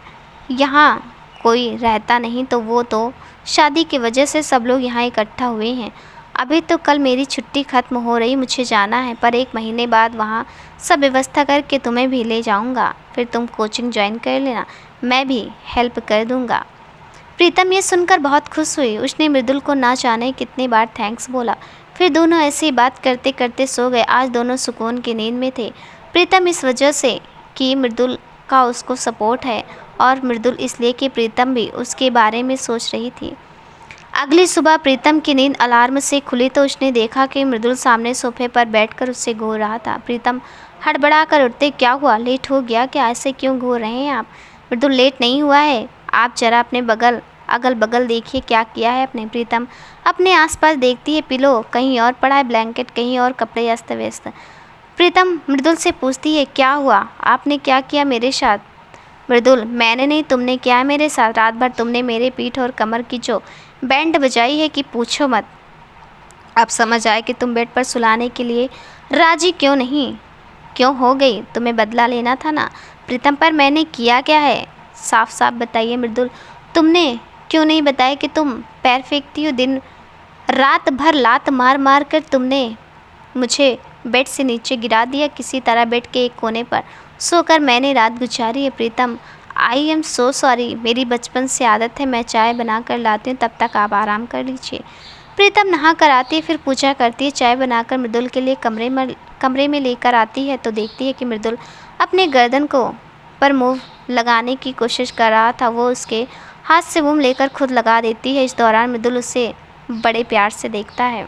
यहाँ कोई रहता नहीं, तो वो तो शादी की वजह से सब लोग यहाँ इकट्ठा हुए हैं। अभी तो कल मेरी छुट्टी ख़त्म हो रही, मुझे जाना है, पर 1 महीने बाद वहाँ सब व्यवस्था करके तुम्हें भी ले जाऊँगा, फिर तुम कोचिंग ज्वाइन कर लेना, मैं भी हेल्प कर दूँगा। प्रीतम ये सुनकर बहुत खुश हुई। उसने मृदुल को ना जाने कितनी बार थैंक्स बोला। फिर दोनों ऐसी बात करते करते सो गए। आज दोनों सुकून की नींद में थे। प्रीतम इस वजह से कि मृदुल का उसको सपोर्ट है, और मृदुल इसलिए कि प्रीतम भी उसके बारे में सोच रही थी। अगली सुबह प्रीतम की नींद अलार्म से खुली तो उसने देखा कि मृदुल सामने सोफे पर बैठकर उससे घूर रहा था। प्रीतम हड़बड़ा कर उठते, क्या हुआ, लेट हो गया क्या, ऐसे क्यों घूर रहे हैं आप? मृदुल, लेट नहीं हुआ है, आप जरा अपने अगल बगल देखिए क्या किया है अपने। प्रीतम अपने आसपास देखती है, पिलो कहीं और पड़ा है, ब्लैंकेट कहीं और, कपड़े अस्त व्यस्त। प्रीतम मृदुल से पूछती है, क्या हुआ, आपने क्या किया मेरे साथ? मृदुल, मैंने नहीं, तुमने क्या है मेरे साथ? रात भर तुमने मेरे पीठ और कमर की जो बैंड बजाई है कि पूछो मत। अब समझ आए कि तुम बेड पर सुलाने के लिए राजी क्यों नहीं, क्यों हो गई, तुम्हें बदला लेना था ना। प्रीतम, पर मैंने किया क्या है, साफ साफ बताइए। मृदुल, तुमने क्यों नहीं बताया कि तुम पैर फेंकती हो, दिन रात भर लात मार मार कर तुमने मुझे बेड से नीचे गिरा दिया, किसी तरह बेड के एक कोने पर सोकर मैंने रात गुजारी है। प्रीतम, आई एम सो सॉरी, मेरी बचपन से आदत है, मैं चाय बना कर लाती हूँ, तब तक आप आराम कर लीजिए। प्रीतम नहा कर आती है, फिर पूजा करती है। चाय बनाकर मृदुल के लिए कमरे में लेकर आती है तो देखती है कि मृदुल अपने गर्दन को पर मुँह लगाने की कोशिश कर रहा था। वो उसके हाथ से मुँह लेकर खुद लगा देती है। इस दौरान मृदुल उसे बड़े प्यार से देखता है।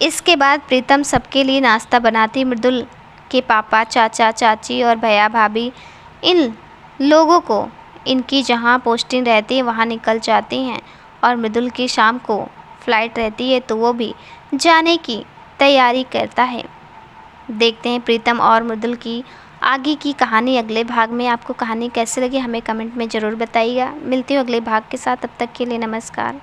इसके बाद प्रीतम सबके लिए नाश्ता बनाती। मृदुल के पापा, चाचा चाची और भैया भाभी इन लोगों को इनकी जहाँ पोस्टिंग रहती है वहाँ निकल जाती हैं, और मृदुल की शाम को फ़्लाइट रहती है तो वो भी जाने की तैयारी करता है। देखते हैं प्रीतम और मृदुल की आगे की कहानी अगले भाग में। आपको कहानी कैसी लगी हमें कमेंट में ज़रूर बताइएगा। मिलती हूँ अगले भाग के साथ, तब तक के लिए नमस्कार।